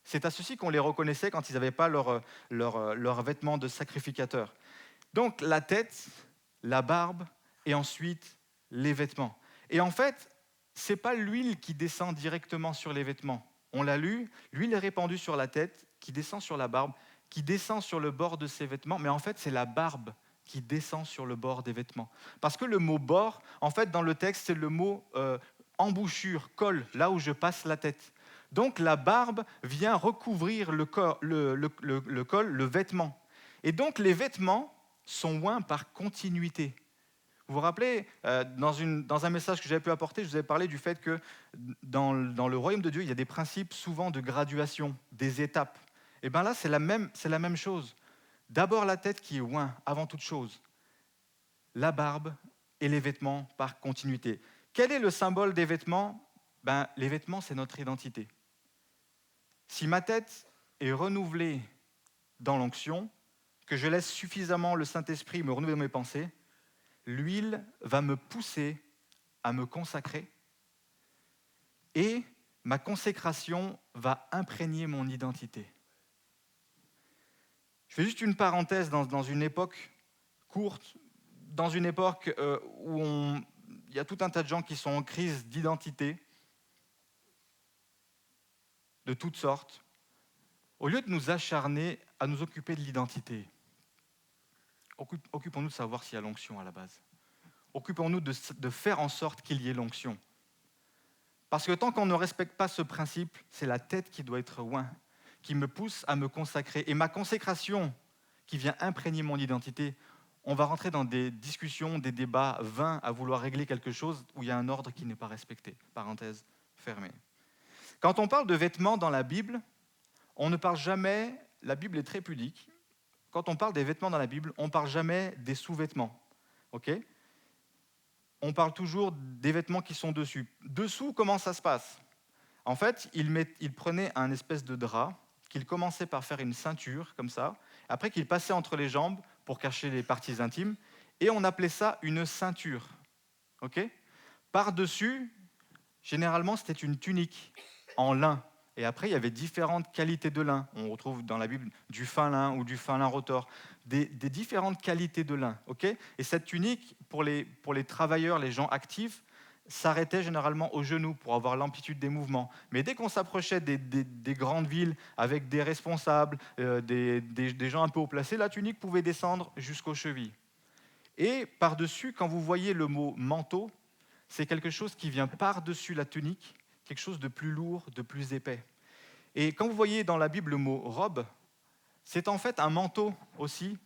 C'est à ceci qu'on les reconnaissait quand ils n'avaient pas leurs vêtements de sacrificateurs. Donc la tête, la barbe et ensuite les vêtements. Et en fait, ce n'est pas l'huile qui descend directement sur les vêtements. On l'a lu, l'huile est répandue sur la tête, qui descend sur la barbe, qui descend sur le bord de ses vêtements, mais en fait c'est la barbe qui descend sur le bord des vêtements. Parce que le mot bord, en fait dans le texte, c'est le mot embouchure, col, là où je passe la tête. Donc la barbe vient recouvrir le col, le vêtement. Et donc les vêtements sont oints par continuité. Vous vous rappelez, dans un message que j'avais pu apporter, je vous avais parlé du fait que dans le royaume de Dieu, il y a des principes souvent de graduation, des étapes. Et bien là, c'est la même chose. D'abord la tête qui est oint, avant toute chose. La barbe et les vêtements par continuité. Quel est le symbole des vêtements ? Les vêtements, c'est notre identité. Si ma tête est renouvelée dans l'onction, que je laisse suffisamment le Saint-Esprit me renouveler dans mes pensées, l'huile va me pousser à me consacrer et ma consécration va imprégner mon identité. Je fais juste une parenthèse dans une époque courte, dans une époque où il y a tout un tas de gens qui sont en crise d'identité, de toutes sortes. Au lieu de nous acharner à nous occuper de l'identité, occupons-nous de savoir s'il y a l'onction à la base. Occupons-nous de faire en sorte qu'il y ait l'onction. Parce que tant qu'on ne respecte pas ce principe, c'est la tête qui doit être oint, qui me pousse à me consacrer. Et ma consécration qui vient imprégner mon identité, on va rentrer dans des discussions, des débats vains à vouloir régler quelque chose où il y a un ordre qui n'est pas respecté. Parenthèse fermée. Quand on parle de vêtements dans la Bible, on ne parle jamais, la Bible est très pudique, quand on parle des vêtements dans la Bible, on ne parle jamais des sous-vêtements. Ok ? On parle toujours des vêtements qui sont dessus. Dessous, comment ça se passe ? En fait, il prenait un espèce de drap qu'il commençait par faire une ceinture, comme ça, après qu'il passait entre les jambes pour cacher les parties intimes, et on appelait ça une ceinture. Ok ? Par-dessus, généralement, c'était une tunique en lin. Et après, il y avait différentes qualités de lin. On retrouve dans la Bible du fin lin ou du fin lin rotor, des différentes qualités de lin. Okay ? Et cette tunique, pour les travailleurs, les gens actifs, s'arrêtait généralement aux genoux pour avoir l'amplitude des mouvements. Mais dès qu'on s'approchait des grandes villes avec des responsables, des gens un peu haut placés, la tunique pouvait descendre jusqu'aux chevilles. Et par-dessus, quand vous voyez le mot manteau, c'est quelque chose qui vient par-dessus la tunique, quelque chose de plus lourd, de plus épais. Et quand vous voyez dans la Bible le mot robe, c'est en fait un manteau aussi,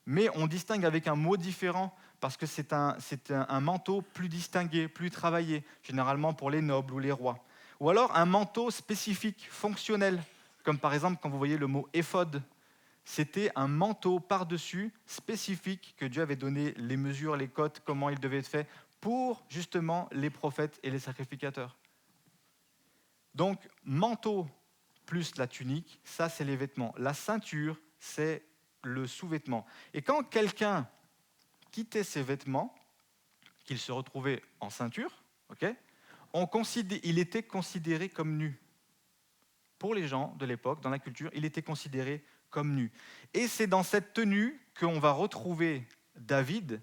mais on distingue avec un mot différent parce que c'est un manteau plus distingué, plus travaillé, généralement pour les nobles ou les rois. Ou alors un manteau spécifique, fonctionnel, comme par exemple quand vous voyez le mot éphod. C'était un manteau par-dessus spécifique que Dieu avait donné les mesures, les cotes, comment il devait être fait pour justement les prophètes et les sacrificateurs. Donc, manteau plus la tunique, ça c'est les vêtements. La ceinture, c'est le sous-vêtement. Et quand quelqu'un quittait ses vêtements, qu'il se retrouvait en ceinture, okay, il était considéré comme nu. Pour les gens de l'époque, dans la culture, il était considéré comme nu. Et c'est dans cette tenue qu'on va retrouver David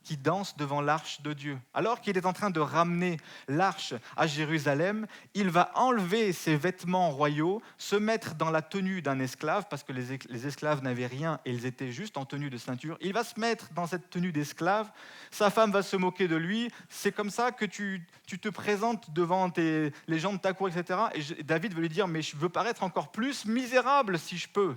qui danse devant l'arche de Dieu. Alors qu'il est en train de ramener l'arche à Jérusalem, il va enlever ses vêtements royaux, se mettre dans la tenue d'un esclave, parce que les esclaves n'avaient rien et ils étaient juste en tenue de ceinture. Il va se mettre dans cette tenue d'esclave, sa femme va se moquer de lui, c'est comme ça que tu te présentes devant les gens de ta cour, etc. Et David veut lui dire, mais je veux paraître encore plus misérable si je peux.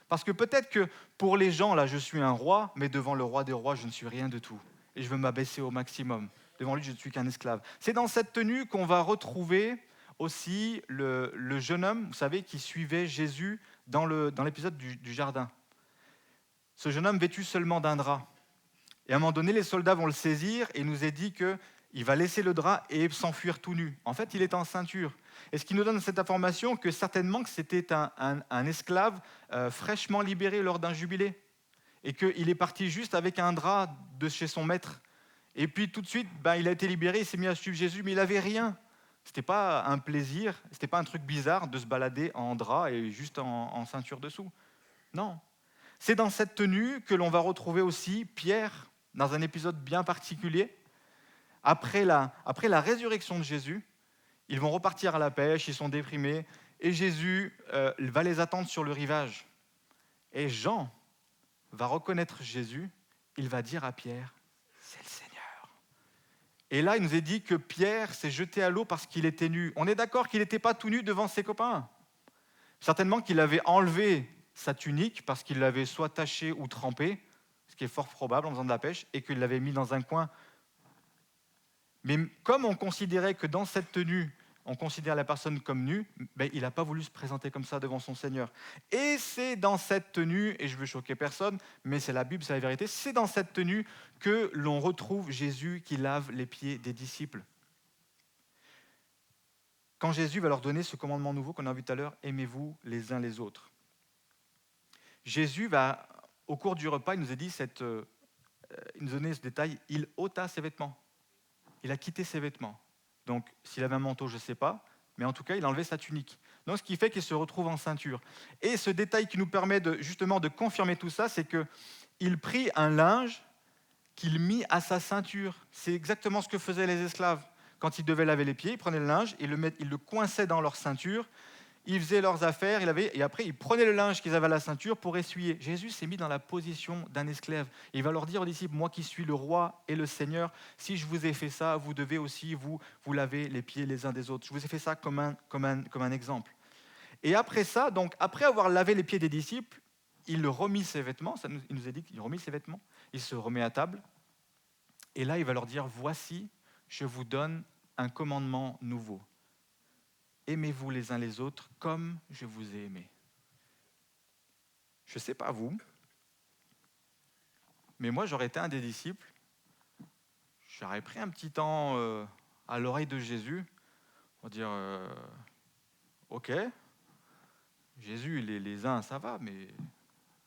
Parce que peut-être que pour les gens, là, je suis un roi, mais devant le roi des rois, je ne suis rien de tout. Et je veux m'abaisser au maximum. Devant lui, je ne suis qu'un esclave. C'est dans cette tenue qu'on va retrouver aussi le jeune homme, vous savez, qui suivait Jésus dans l'épisode du jardin. Ce jeune homme vêtu seulement d'un drap. Et à un moment donné, les soldats vont le saisir et il nous est dit qu'il va laisser le drap et s'enfuir tout nu. En fait, il est en ceinture. Et ce qui nous donne cette information, que certainement que c'était un esclave fraîchement libéré lors d'un jubilé. Et qu'il est parti juste avec un drap de chez son maître. Et puis tout de suite, il a été libéré, il s'est mis à suivre Jésus, mais il n'avait rien. Ce n'était pas un plaisir, ce n'était pas un truc bizarre de se balader en drap et juste en ceinture dessous. Non. C'est dans cette tenue que l'on va retrouver aussi Pierre, dans un épisode bien particulier. Après la résurrection de Jésus, ils vont repartir à la pêche, ils sont déprimés, et Jésus va les attendre sur le rivage. Et Jean va reconnaître Jésus, il va dire à Pierre, c'est le Seigneur. Et là, il nous est dit que Pierre s'est jeté à l'eau parce qu'il était nu. On est d'accord qu'il n'était pas tout nu devant ses copains. Certainement qu'il avait enlevé sa tunique parce qu'il l'avait soit tachée ou trempée, ce qui est fort probable en faisant de la pêche, et qu'il l'avait mis dans un coin. Mais comme on considérait que dans cette tenue, on considère la personne comme nue, il n'a pas voulu se présenter comme ça devant son Seigneur. Et c'est dans cette tenue, et je ne veux choquer personne, mais c'est la Bible, c'est la vérité, c'est dans cette tenue que l'on retrouve Jésus qui lave les pieds des disciples. Quand Jésus va leur donner ce commandement nouveau qu'on a vu tout à l'heure, aimez-vous les uns les autres. Jésus va, au cours du repas, il nous a dit, il nous donnait ce détail, il ôta ses vêtements. Il a quitté ses vêtements. Donc, s'il avait un manteau, je ne sais pas, mais en tout cas, il a enlevé sa tunique. Donc, ce qui fait qu'il se retrouve en ceinture. Et ce détail qui nous permet justement de confirmer tout ça, c'est qu'il prit un linge qu'il mit à sa ceinture. C'est exactement ce que faisaient les esclaves. Quand ils devaient laver les pieds, ils prenaient le linge, ils le coinçaient dans leur ceinture, ils faisaient leurs affaires, et après ils prenaient le linge qu'ils avaient à la ceinture pour essuyer. Jésus s'est mis dans la position d'un esclave. Il va leur dire aux disciples, moi qui suis le roi et le Seigneur, si je vous ai fait ça, vous devez aussi vous laver les pieds les uns des autres. Je vous ai fait ça comme un exemple. Et après ça, donc après avoir lavé les pieds des disciples, il remit ses vêtements, il nous a dit qu'il remit ses vêtements, il se remet à table, et là il va leur dire, voici, je vous donne un commandement nouveau. Aimez-vous les uns les autres comme je vous ai aimé. Je ne sais pas vous, mais moi j'aurais été un des disciples, j'aurais pris un petit temps à l'oreille de Jésus pour dire ok, Jésus, les uns ça va, mais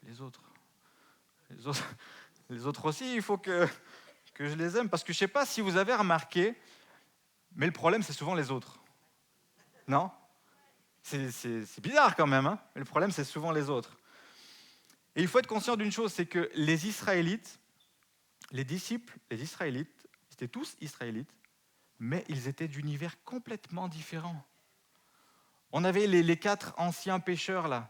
les autres les autres aussi, il faut que je les aime. Parce que je ne sais pas si vous avez remarqué, mais le problème c'est souvent les autres. Non ? C'est bizarre quand même, hein, mais le problème c'est souvent les autres. Et il faut être conscient d'une chose, c'est que les Israélites, les disciples, les Israélites, c'était tous Israélites, mais ils étaient d'univers complètement différents. On avait les 4 anciens pécheurs là.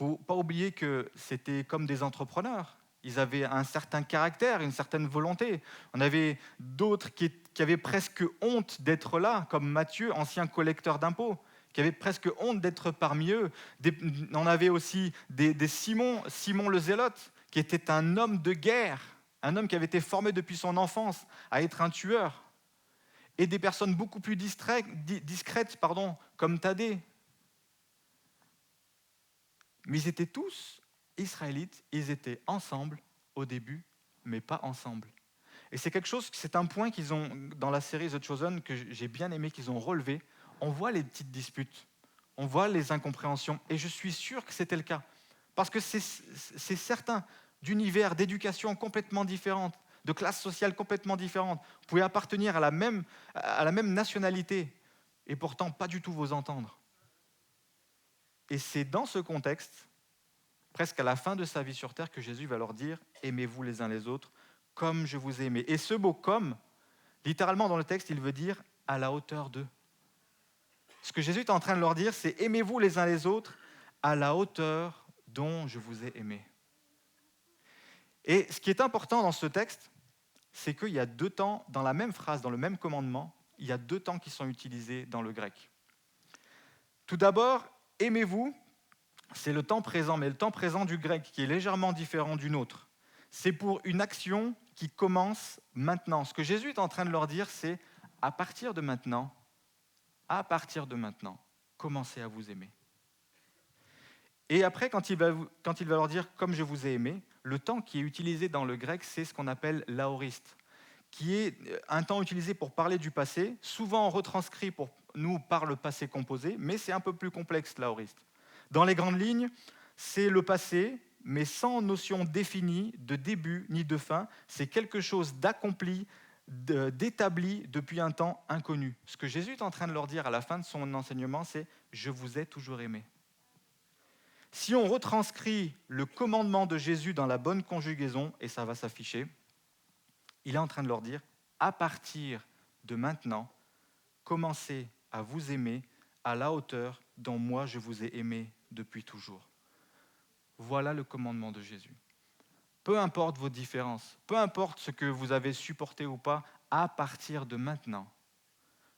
Il ne faut pas oublier que c'était comme des entrepreneurs. Ils avaient un certain caractère, une certaine volonté. On avait d'autres qui avaient presque honte d'être là, comme Matthieu, ancien collecteur d'impôts, qui avait presque honte d'être parmi eux. On avait aussi des Simon le Zélote, qui était un homme de guerre, un homme qui avait été formé depuis son enfance à être un tueur. Et des personnes beaucoup plus discrètes, comme Thaddée. Mais ils étaient tous israélites, ils étaient ensemble au début, mais pas ensemble. Et c'est un point qu'ils ont, dans la série The Chosen, que j'ai bien aimé, qu'ils ont relevé. On voit les petites disputes, on voit les incompréhensions, et je suis sûr que c'était le cas. Parce que c'est certain, d'univers, d'éducation complètement différentes, de classes sociales complètement différentes. Vous pouvez appartenir à la même nationalité, et pourtant pas du tout vous entendre. Et c'est dans ce contexte, presque à la fin de sa vie sur terre, que Jésus va leur dire « Aimez-vous les uns les autres comme je vous ai aimé ». Et ce mot « comme », littéralement dans le texte, il veut dire « à la hauteur d'eux ». Ce que Jésus est en train de leur dire, c'est « Aimez-vous les uns les autres à la hauteur dont je vous ai aimé ». Et ce qui est important dans ce texte, c'est qu'il y a 2 temps, dans la même phrase, dans le même commandement, il y a 2 temps qui sont utilisés dans le grec. Tout d'abord, aimez-vous, c'est le temps présent, mais le temps présent du grec qui est légèrement différent du nôtre. C'est pour une action qui commence maintenant. Ce que Jésus est en train de leur dire, c'est à partir de maintenant, commencez à vous aimer. Et après, quand il va leur dire comme je vous ai aimé, le temps qui est utilisé dans le grec, c'est ce qu'on appelle l'aoriste, qui est un temps utilisé pour parler du passé, souvent retranscrit pour nous par le passé composé, mais c'est un peu plus complexe l'aoriste. Dans les grandes lignes, c'est le passé, mais sans notion définie de début ni de fin. C'est quelque chose d'accompli, d'établi depuis un temps inconnu. Ce que Jésus est en train de leur dire à la fin de son enseignement, c'est « Je vous ai toujours aimé ». Si on retranscrit le commandement de Jésus dans la bonne conjugaison, et ça va s'afficher, il est en train de leur dire « À partir de maintenant, commencez à vous aimer à la hauteur dont moi je vous ai aimé depuis toujours. » Voilà le commandement de Jésus. Peu importe vos différences, peu importe ce que vous avez supporté ou pas, à partir de maintenant,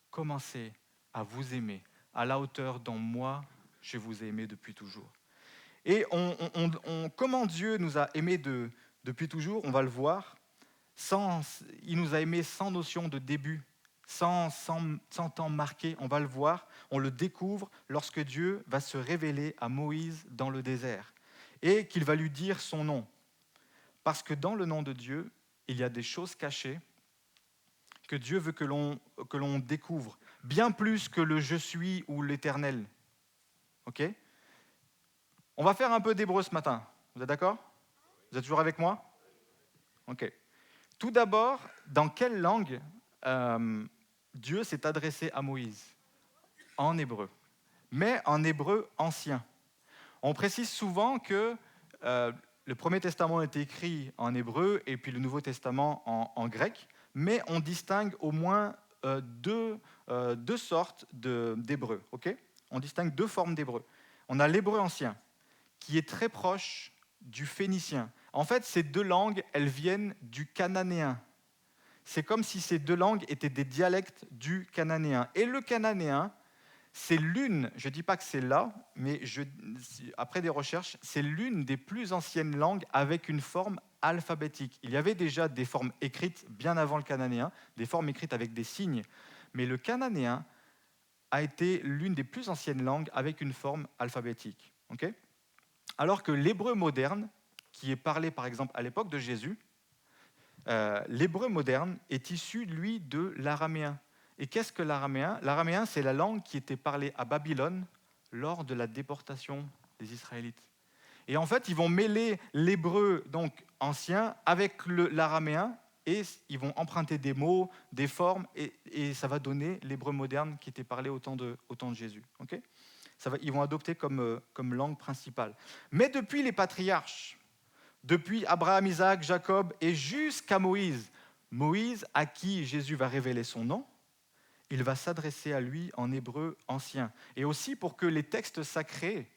commencez à vous aimer à la hauteur dont moi je vous ai aimé depuis toujours. Et comment Dieu nous a aimés depuis toujours, on va le voir. Il nous a aimés sans notion de début, sans temps marqué, on va le voir. On le découvre lorsque Dieu va se révéler à Moïse dans le désert et qu'il va lui dire son nom. Parce que dans le nom de Dieu, il y a des choses cachées que Dieu veut que l'on découvre, bien plus que le « je suis » ou l'Éternel. Ok ? On va faire un peu d'hébreu ce matin. Vous êtes d'accord ? Vous êtes toujours avec moi ? Ok. Tout d'abord, dans quelle langue Dieu s'est adressé à Moïse ? En hébreu. Mais en hébreu ancien. On précise souvent que le Premier Testament a été écrit en hébreu et puis le Nouveau Testament en grec, mais on distingue au moins deux sortes d'hébreu. Okay ? on distingue deux formes d'hébreu. On a l'hébreu ancien, qui est très proche du phénicien. En fait, ces deux langues, elles viennent du cananéen. C'est comme si ces deux langues étaient des dialectes du cananéen. Et le cananéen, c'est l'une, je ne dis pas que c'est là, mais après des recherches, c'est l'une des plus anciennes langues avec une forme alphabétique. Il y avait déjà des formes écrites bien avant le cananéen, des formes écrites avec des signes, mais le cananéen a été l'une des plus anciennes langues avec une forme alphabétique. Okay? Alors que l'hébreu moderne, qui est parlé par exemple à l'époque de Jésus, l'hébreu moderne est issu, lui, de l'araméen. Et qu'est-ce que l'araméen ? L'araméen, c'est la langue qui était parlée à Babylone lors de la déportation des Israélites. Et en fait, ils vont mêler l'hébreu donc ancien avec l'araméen et ils vont emprunter des mots, des formes, et ça va donner l'hébreu moderne qui était parlé au temps de Jésus. Okay ? Ils vont adopter comme langue principale. Mais depuis les patriarches, depuis Abraham, Isaac, Jacob et jusqu'à Moïse, Moïse à qui Jésus va révéler son nom, il va s'adresser à lui en hébreu ancien. Et aussi pour que les textes sacrés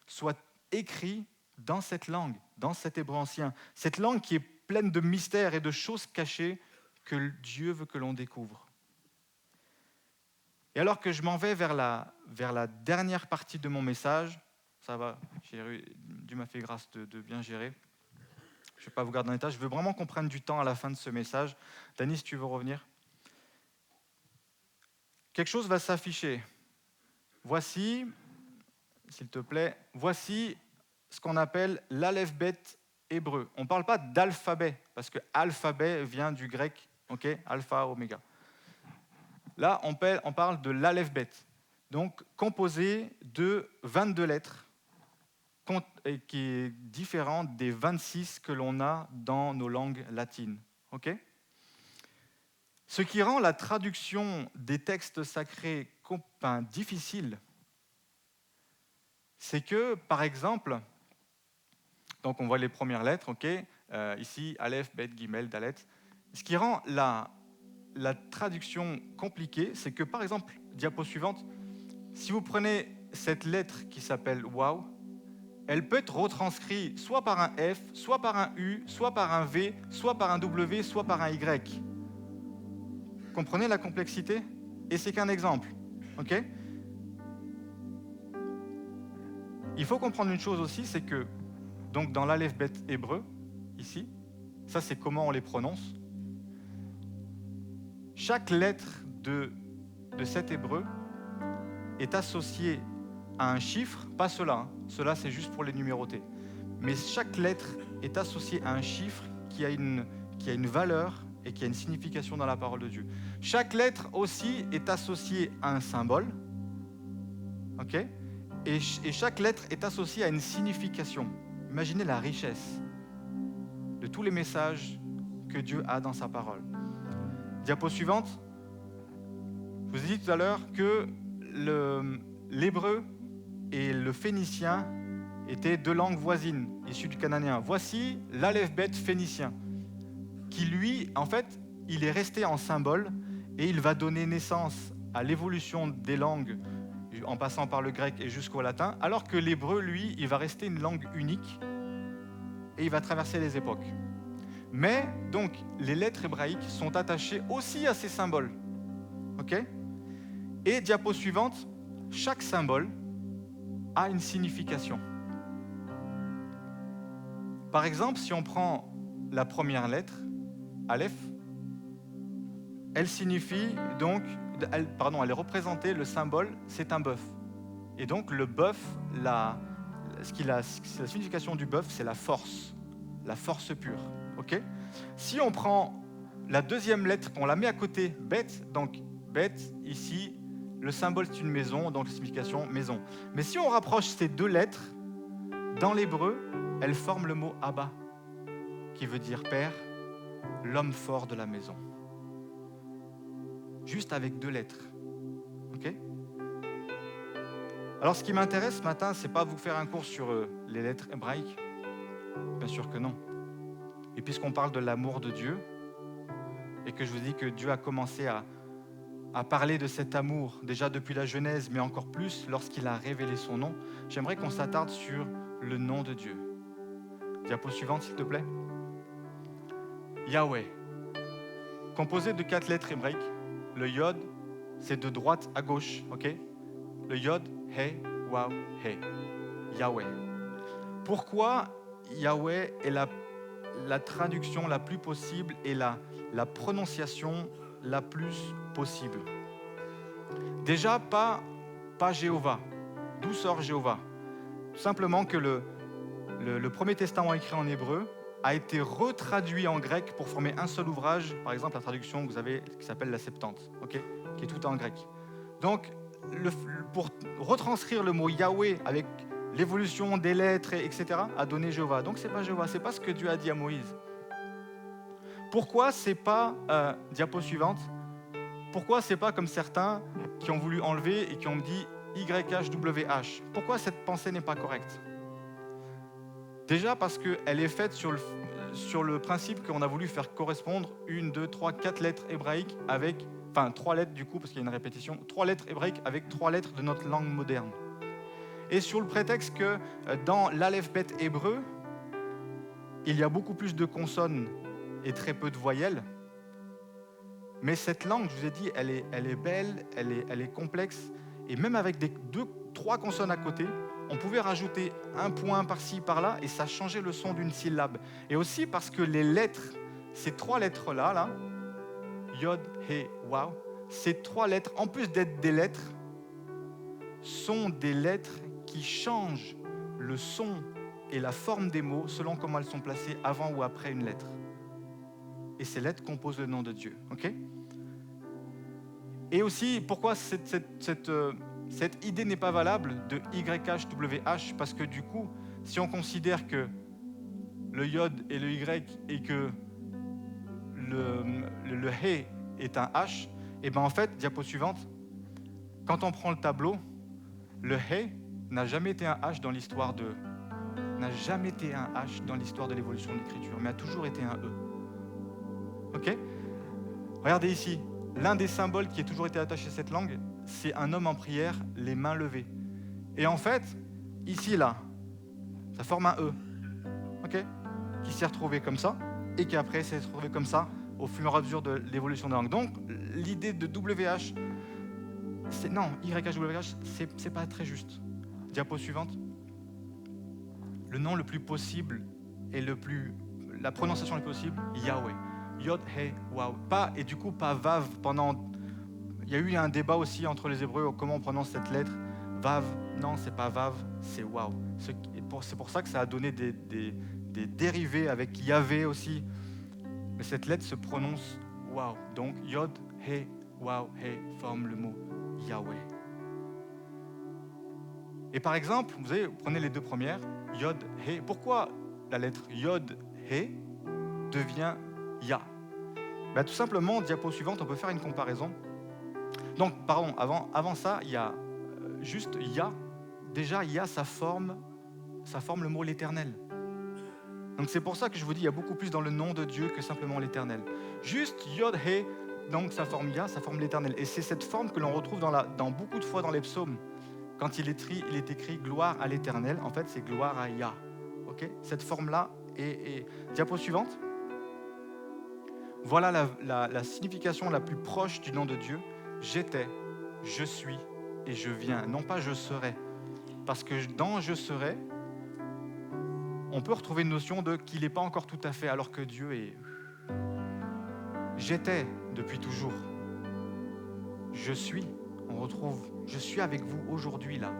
soient écrits dans cette langue, dans cet hébreu ancien. Cette langue qui est pleine de mystères et de choses cachées que Dieu veut que l'on découvre. Et alors que je m'en vais vers la dernière partie de mon message, ça va, Dieu m'a fait grâce de bien gérer. Je ne vais pas vous garder en état, je veux vraiment qu'on prenne du temps à la fin de ce message. Dany, si tu veux revenir. Quelque chose va s'afficher. Voici, s'il te plaît, voici ce qu'on appelle l'alphabet hébreu. On ne parle pas d'alphabet, parce que alphabet vient du grec, okay, alpha, oméga. Là, on parle de l'alphabet, donc composé de 22 lettres, qui est différent des 26 que l'on a dans nos langues latines. Okay ? Ce qui rend la traduction des textes sacrés difficile, c'est que, par exemple, donc on voit les premières lettres, okay, ici, Aleph, Bet, Gimel, Dalet. Ce qui rend la traduction compliquée, c'est que, par exemple, diapo suivante, si vous prenez cette lettre qui s'appelle Waw, elle peut être retranscrite soit par un F, soit par un U, soit par un V, soit par un W, soit par un Y. Comprenez la complexité ? Et c'est qu'un exemple. Okay ? Il faut comprendre une chose aussi, c'est que donc dans l'alphabet hébreu, ici, ça c'est comment on les prononce. Chaque lettre de cet hébreu est associée à un chiffre, pas cela, cela c'est juste pour les numéroter, mais chaque lettre est associée à un chiffre qui a une valeur et qui a une signification dans la parole de Dieu. Chaque lettre aussi est associée à un symbole, ok ? Et chaque lettre est associée à une signification. Imaginez la richesse de tous les messages que Dieu a dans sa parole. Diapo suivante. Je vous ai dit tout à l'heure que l'hébreu et le phénicien étaient deux langues voisines, issues du cananéen. Voici l'alphabet phénicien, qui lui, en fait, il est resté en symbole et il va donner naissance à l'évolution des langues en passant par le grec et jusqu'au latin, alors que l'hébreu, lui, il va rester une langue unique et il va traverser les époques. Mais, donc, les lettres hébraïques sont attachées aussi à ces symboles. Ok ? Et diapo suivante, chaque symbole a une signification. Par exemple, si on prend la première lettre, Aleph, elle signifie donc, elle est représentée, le symbole, c'est un bœuf. Et donc le bœuf, la signification du bœuf, c'est la force pure. Okay ? Si on prend la deuxième lettre, on la met à côté, Bet, donc Bet, ici, le symbole c'est une maison, donc la signification maison. Mais si on rapproche ces deux lettres, dans l'hébreu, elles forment le mot Abba, qui veut dire père, l'homme fort de la maison. Juste avec deux lettres. Ok ? Alors ce qui m'intéresse ce matin, c'est pas vous faire un cours sur les lettres hébraïques. Bien sûr que non. Et puisqu'on parle de l'amour de Dieu, et que je vous dis que Dieu a commencé a parlé de cet amour déjà depuis la Genèse, mais encore plus lorsqu'il a révélé son nom, j'aimerais qu'on s'attarde sur le nom de Dieu. Diapo suivante, s'il te plaît. Yahweh, composé de 4 lettres hébraïques. Le Yod, c'est de droite à gauche, ok? Le Yod, He, Waw, He. Yahweh. Pourquoi Yahweh est la traduction la plus possible et la prononciation la plus possible? Déjà, pas Jéhovah. D'où sort Jéhovah? Tout simplement que le Premier Testament écrit en hébreu a été retraduit en grec pour former un seul ouvrage, par exemple la traduction que vous avez qui s'appelle la Septante, okay, qui est tout en grec. Donc, pour retranscrire le mot Yahweh avec l'évolution des lettres, etc., a donné Jéhovah. Donc, c'est pas Jéhovah, c'est pas ce que Dieu a dit à Moïse. Pourquoi c'est pas, diapo suivante, pourquoi c'est pas comme certains qui ont voulu enlever et qui ont dit YHWH? Pourquoi cette pensée n'est pas correcte? Déjà parce qu'elle est faite sur le principe qu'on a voulu faire correspondre 1, 2, 3, 4 lettres hébraïques avec, enfin 3 lettres du coup, parce qu'il y a une répétition, 3 lettres hébraïques avec 3 lettres de notre langue moderne. Et sur le prétexte que dans l'alphabet hébreu, il y a beaucoup plus de consonnes et très peu de voyelles. Mais cette langue, je vous ai dit, elle est belle, elle est complexe, et même avec 3 consonnes à côté, on pouvait rajouter un point par-ci, par-là, et ça changeait le son d'une syllabe. Et aussi parce que les lettres, ces 3 lettres-là, là, Yod, He, Waw, ces 3 lettres, en plus d'être des lettres, sont des lettres qui changent le son et la forme des mots selon comment elles sont placées avant ou après une lettre. Et ces lettres composent le nom de Dieu. Ok? Et aussi, pourquoi cette idée n'est pas valable de YHWH? Parce que du coup, si on considère que le Yod est le Y et que le He est un H, et bien en fait, diapo suivante, quand on prend le tableau, le He n'a jamais été un H dans l'histoire de l'évolution de l'écriture, mais a toujours été un E. Ok? Regardez ici, l'un des symboles qui a toujours été attaché à cette langue, c'est un homme en prière, les mains levées. Et en fait, ici, là, ça forme un E, ok, qui s'est retrouvé comme ça, et qui après s'est retrouvé comme ça, au fur et à mesure de l'évolution de la langue. Donc, l'idée de WH, YHWH, c'est pas très juste. Diapo suivante. Le nom le plus possible et la prononciation la plus possible, Yahweh. Yod, He, Waw. Et du coup, pas Vav. Il y a eu un débat aussi entre les Hébreux, comment on prononce cette lettre. Vav, non, c'est pas Vav, c'est Waw. C'est pour ça que ça a donné des dérivés avec Yahvé aussi. Mais cette lettre se prononce Waw. Donc, Yod, He, Waw, He forme le mot Yahweh. Et par exemple, vous prenez les 2 premières, Yod, He. Pourquoi la lettre Yod, He devient Ya? Tout simplement, diapo suivante, on peut faire une comparaison. Donc, pardon, avant ça, il y a juste Ya. Déjà, Ya, ça forme le mot l'éternel. Donc c'est pour ça que je vous dis, il y a beaucoup plus dans le nom de Dieu que simplement l'éternel. Juste Yod, He, donc ça forme Ya, ça forme l'éternel. Et c'est cette forme que l'on retrouve dans beaucoup de fois dans les psaumes. Quand il est écrit gloire à l'éternel, en fait c'est gloire à Ya. Okay? Cette forme-là est... Diapo suivante. Voilà la signification la plus proche du nom de Dieu. J'étais, je suis et je viens. Non pas je serai. Parce que dans je serai, on peut retrouver une notion de qu'il n'est pas encore tout à fait, alors que Dieu est... J'étais depuis toujours. Je suis. On retrouve, je suis avec vous aujourd'hui là.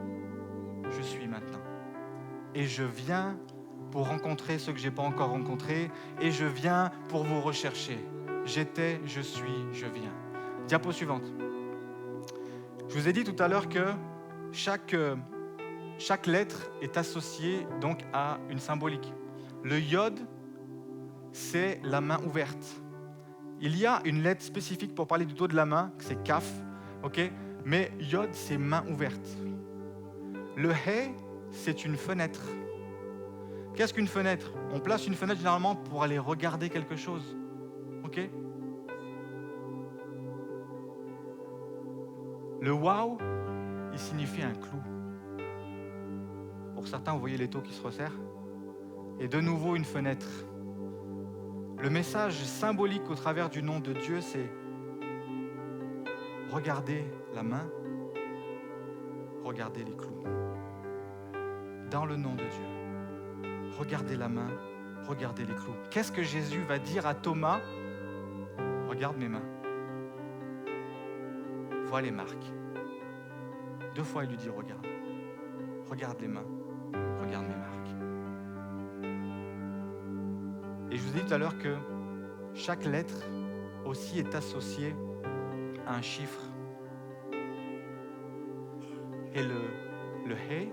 Je suis maintenant. Et je viens pour rencontrer ceux que je n'ai pas encore rencontrés. Et je viens pour vous rechercher. J'étais, je suis, je viens. Diapo suivante. Je vous ai dit tout à l'heure que chaque lettre est associée donc à une symbolique. Le Yod, c'est la main ouverte. Il y a une lettre spécifique pour parler du dos de la main, c'est Kaf, ok? Mais Yod, c'est main ouverte. Le He, c'est une fenêtre. Qu'est-ce qu'une fenêtre? On place une fenêtre généralement pour aller regarder quelque chose. Ok? Le waouh, il signifie un clou. Pour certains, vous voyez l'étau qui se resserre. Et de nouveau, une fenêtre. Le message symbolique au travers du nom de Dieu, c'est regardez la main, regardez les clous. Dans le nom de Dieu, regardez la main, regardez les clous. Qu'est-ce que Jésus va dire à Thomas? Regarde mes mains. Vois les marques. 2 fois, il lui dit regarde. Regarde les mains, regarde mes marques. Et je vous ai dit tout à l'heure que chaque lettre aussi est associée à un chiffre. Et le He,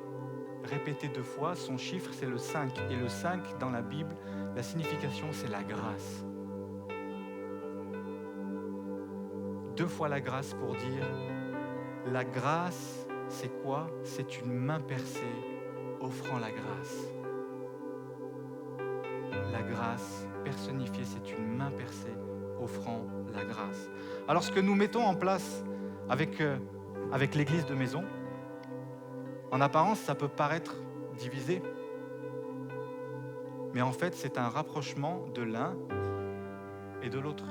répété 2 fois, son chiffre c'est le 5. Et le 5 dans la Bible, la signification c'est la grâce. 2 fois la grâce pour dire la grâce c'est quoi? C'est une main percée offrant la grâce. La grâce personnifiée, c'est une main percée offrant la grâce. Alors ce que nous mettons en place avec l'église de maison, en apparence ça peut paraître divisé, mais en fait c'est un rapprochement de l'un et de l'autre.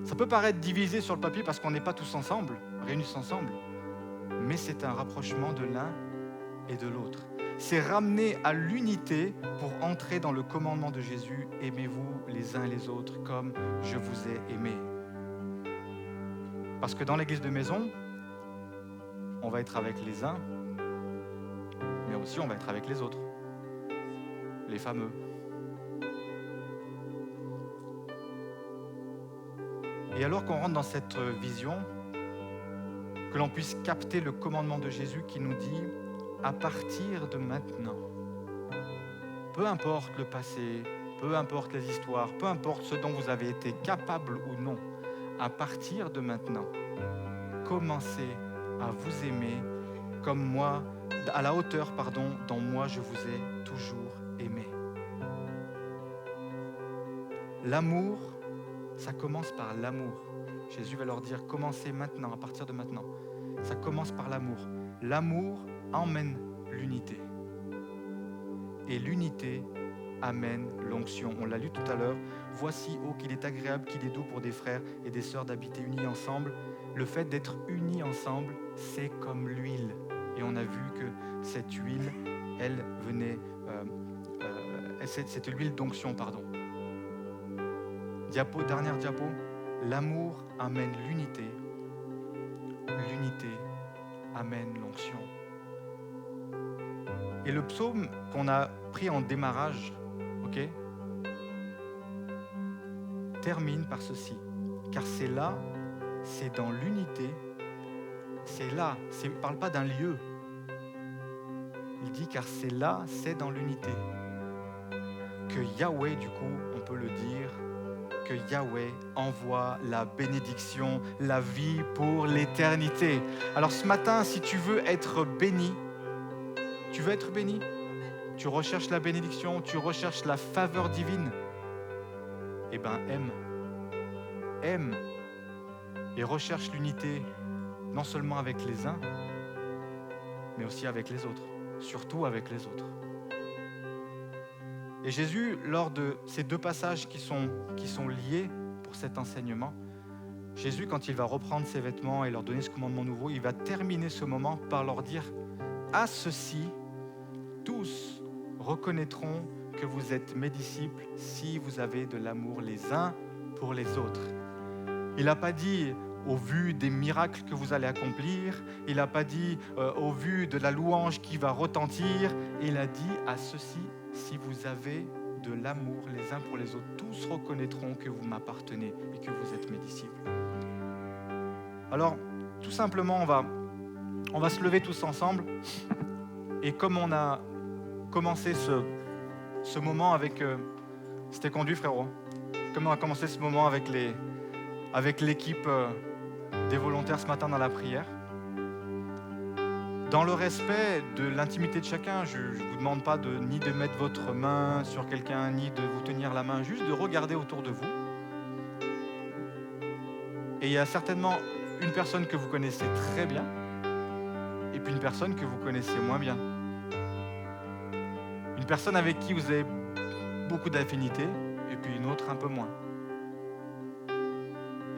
Ça peut paraître divisé sur le papier parce qu'on n'est pas tous ensemble, réunis ensemble, mais c'est un rapprochement de l'un et de l'autre. C'est ramener à l'unité pour entrer dans le commandement de Jésus. Aimez-vous les uns les autres comme je vous ai aimés. Parce que dans l'église de maison, on va être avec les uns, mais aussi on va être avec les autres, les fameux. Et alors qu'on rentre dans cette vision, que l'on puisse capter le commandement de Jésus qui nous dit à partir de maintenant, peu importe le passé, peu importe les histoires, peu importe ce dont vous avez été capable ou non, à partir de maintenant, commencez à vous aimer comme moi, à la hauteur, dont moi je vous ai toujours aimé. L'amour, ça commence par l'amour. Jésus va leur dire, commencez maintenant, à partir de maintenant. Ça commence par l'amour. L'amour emmène l'unité. Et l'unité amène l'onction. On l'a lu tout à l'heure. Voici, oh, qu'il est agréable, qu'il est doux pour des frères et des sœurs d'habiter unis ensemble. Le fait d'être unis ensemble, c'est comme l'huile. Et on a vu que cette huile, elle venait... c'était l'huile d'onction, pardon. Dernière diapo. L'amour amène l'unité. L'unité amène l'onction. Et le psaume qu'on a pris en démarrage, ok, termine par ceci. Car c'est là, c'est dans l'unité, c'est là, il ne parle pas d'un lieu. Il dit car c'est là, c'est dans l'unité. Que Yahweh, du coup, on peut le dire, que Yahweh envoie la bénédiction, la vie pour l'éternité. Alors ce matin, si tu veux être béni, tu veux être béni, tu recherches la bénédiction, tu recherches la faveur divine, eh bien aime et recherche l'unité, non seulement avec les uns, mais aussi avec les autres, surtout avec les autres. Et Jésus, lors de ces 2 passages qui sont liés pour cet enseignement, Jésus, quand il va reprendre ses vêtements et leur donner ce commandement nouveau, il va terminer ce moment par leur dire « À ceci, tous reconnaîtront que vous êtes mes disciples si vous avez de l'amour les uns pour les autres. » Il n'a pas dit « au vu des miracles que vous allez accomplir », il n'a pas dit « au vu de la louange qui va retentir », il a dit « à ceci, si vous avez de l'amour les uns pour les autres, tous reconnaîtront que vous m'appartenez et que vous êtes mes disciples. » Alors, tout simplement, on va se lever tous ensemble. Et comme on a commencé ce moment avec... c'était conduit, frérot. Comme on a commencé ce moment avec l'équipe des volontaires ce matin dans la prière, dans le respect de l'intimité de chacun, je ne vous demande pas ni de mettre votre main sur quelqu'un, ni de vous tenir la main, juste de regarder autour de vous. Et il y a certainement une personne que vous connaissez très bien et puis une personne que vous connaissez moins bien. Une personne avec qui vous avez beaucoup d'affinités et puis une autre un peu moins.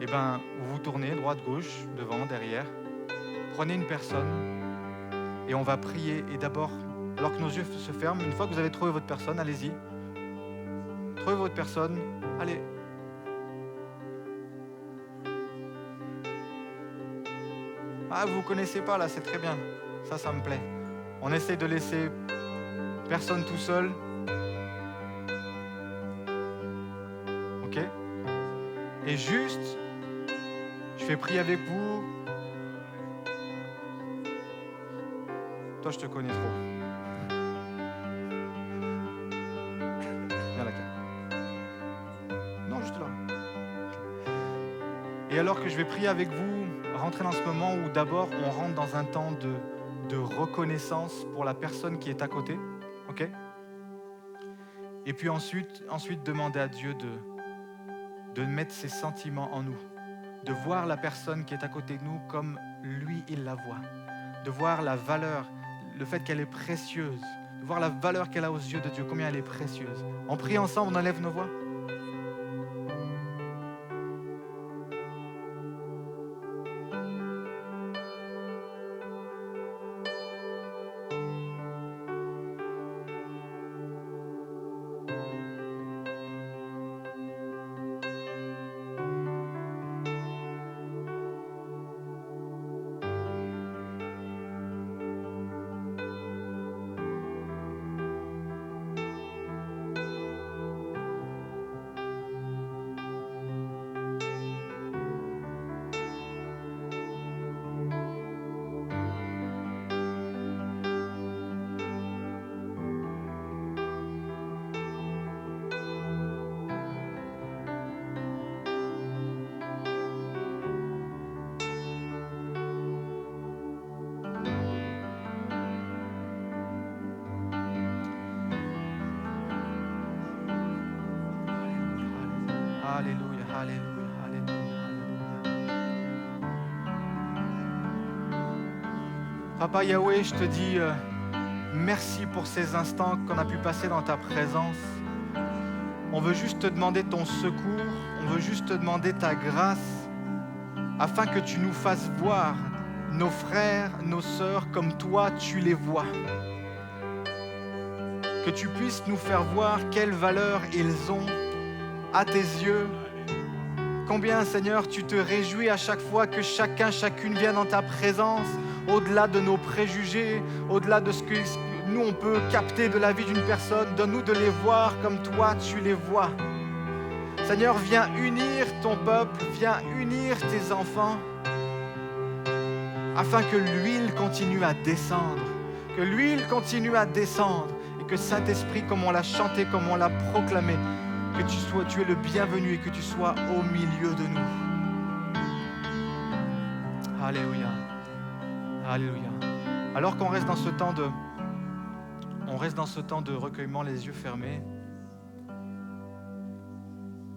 Et bien, vous vous tournez droite, gauche, devant, derrière. Prenez une personne et on va prier. Et d'abord, alors que nos yeux se ferment, une fois que vous avez trouvé votre personne, allez-y. Trouvez votre personne, allez. Ah, vous ne connaissez pas là, c'est très bien. Ça me plaît. On essaie de laisser personne tout seul. Ok? Et juste, je fais prier avec vous. Toi, je te connais trop. Viens là, non, juste là. Et alors que je vais prier avec vous, rentrer dans ce moment où d'abord on rentre dans un temps de reconnaissance pour la personne qui est à côté, ok? Et puis ensuite demander à Dieu de mettre ses sentiments en nous, de voir la personne qui est à côté de nous comme lui, il la voit, de voir la valeur, le fait qu'elle est précieuse, de voir la valeur qu'elle a aux yeux de Dieu, combien elle est précieuse. On prie ensemble, on enlève nos voix. Alléluia, alléluia, alléluia, alléluia. Papa Yahweh, je te dis merci pour ces instants qu'on a pu passer dans ta présence. On veut juste te demander ton secours, on veut juste te demander ta grâce, afin que tu nous fasses voir nos frères, nos sœurs comme toi tu les vois. Que tu puisses nous faire voir quelle valeur ils ont à tes yeux. Combien, Seigneur, tu te réjouis à chaque fois que chacun, chacune vient dans ta présence, au-delà de nos préjugés, au-delà de ce que nous, on peut capter de la vie d'une personne. Donne-nous de les voir comme toi, tu les vois. Seigneur, viens unir ton peuple, viens unir tes enfants, afin que l'huile continue à descendre, que l'huile continue à descendre, et que Saint-Esprit, comme on l'a chanté, comme on l'a proclamé, que tu es le bienvenu et que tu sois au milieu de nous. Alléluia. Alléluia. Alors qu'on reste dans ce temps de recueillement, les yeux fermés,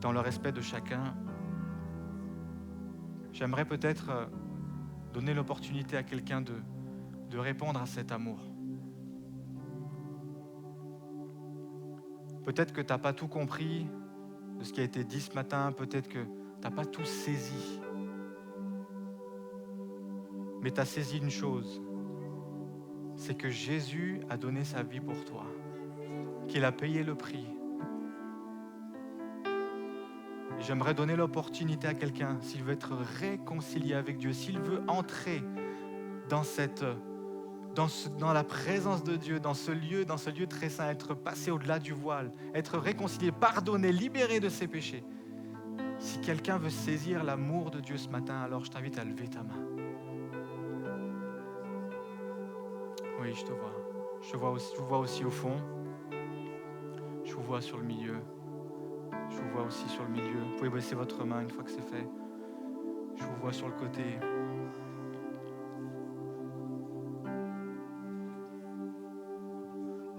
dans le respect de chacun, j'aimerais peut-être donner l'opportunité à quelqu'un de répondre à cet amour. Peut-être que tu n'as pas tout compris de ce qui a été dit ce matin, peut-être que tu n'as pas tout saisi. Mais tu as saisi une chose, c'est que Jésus a donné sa vie pour toi, qu'il a payé le prix. Et j'aimerais donner l'opportunité à quelqu'un, s'il veut être réconcilié avec Dieu, s'il veut entrer dans la présence de Dieu, dans ce lieu très saint, être passé au-delà du voile, être réconcilié, pardonné, libéré de ses péchés. Si quelqu'un veut saisir l'amour de Dieu ce matin, alors je t'invite à lever ta main. Oui, je te vois. Je vous vois aussi au fond. Je vous vois sur le milieu. Je vous vois aussi sur le milieu. Vous pouvez baisser votre main une fois que c'est fait. Je vous vois sur le côté.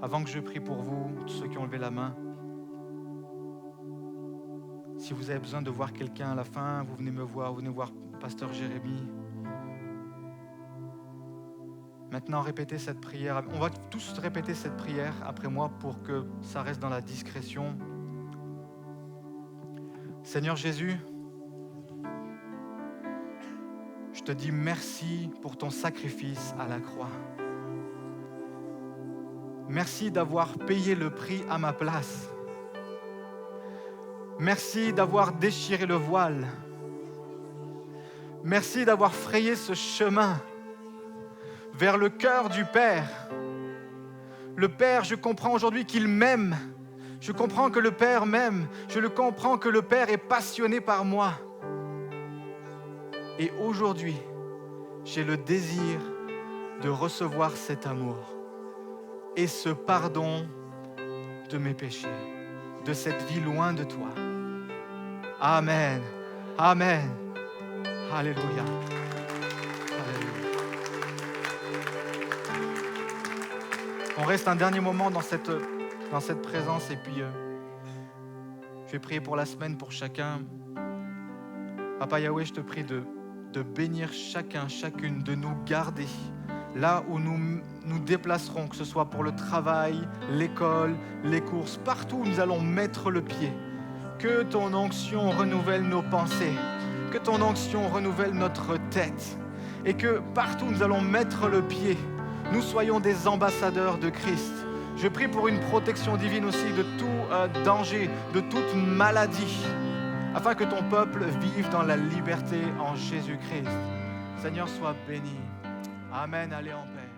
Avant que je prie pour vous, tous ceux qui ont levé la main, si vous avez besoin de voir quelqu'un à la fin, vous venez me voir, vous venez voir pasteur Jérémie. Maintenant, répétez cette prière. On va tous répéter cette prière après moi pour que ça reste dans la discrétion. Seigneur Jésus, je te dis merci pour ton sacrifice à la croix. Merci d'avoir payé le prix à ma place. Merci d'avoir déchiré le voile. Merci d'avoir frayé ce chemin vers le cœur du Père. Le Père, je comprends aujourd'hui qu'il m'aime. Je comprends que le Père m'aime. Je le comprends que le Père est passionné par moi. Et aujourd'hui, j'ai le désir de recevoir cet amour et ce pardon de mes péchés, de cette vie loin de toi. Amen. Amen. Alléluia. Alléluia. On reste un dernier moment dans cette présence et puis je vais prier pour la semaine pour chacun. Papa Yahweh, je te prie de bénir chacun, chacune, de nous garder là où nous nous déplacerons, que ce soit pour le travail, l'école, les courses, partout où nous allons mettre le pied. Que ton onction renouvelle nos pensées, que ton onction renouvelle notre tête et que partout où nous allons mettre le pied, nous soyons des ambassadeurs de Christ. Je prie pour une protection divine aussi de tout danger, de toute maladie, afin que ton peuple vive dans la liberté en Jésus-Christ. Seigneur, sois béni. Amen. Allez en paix.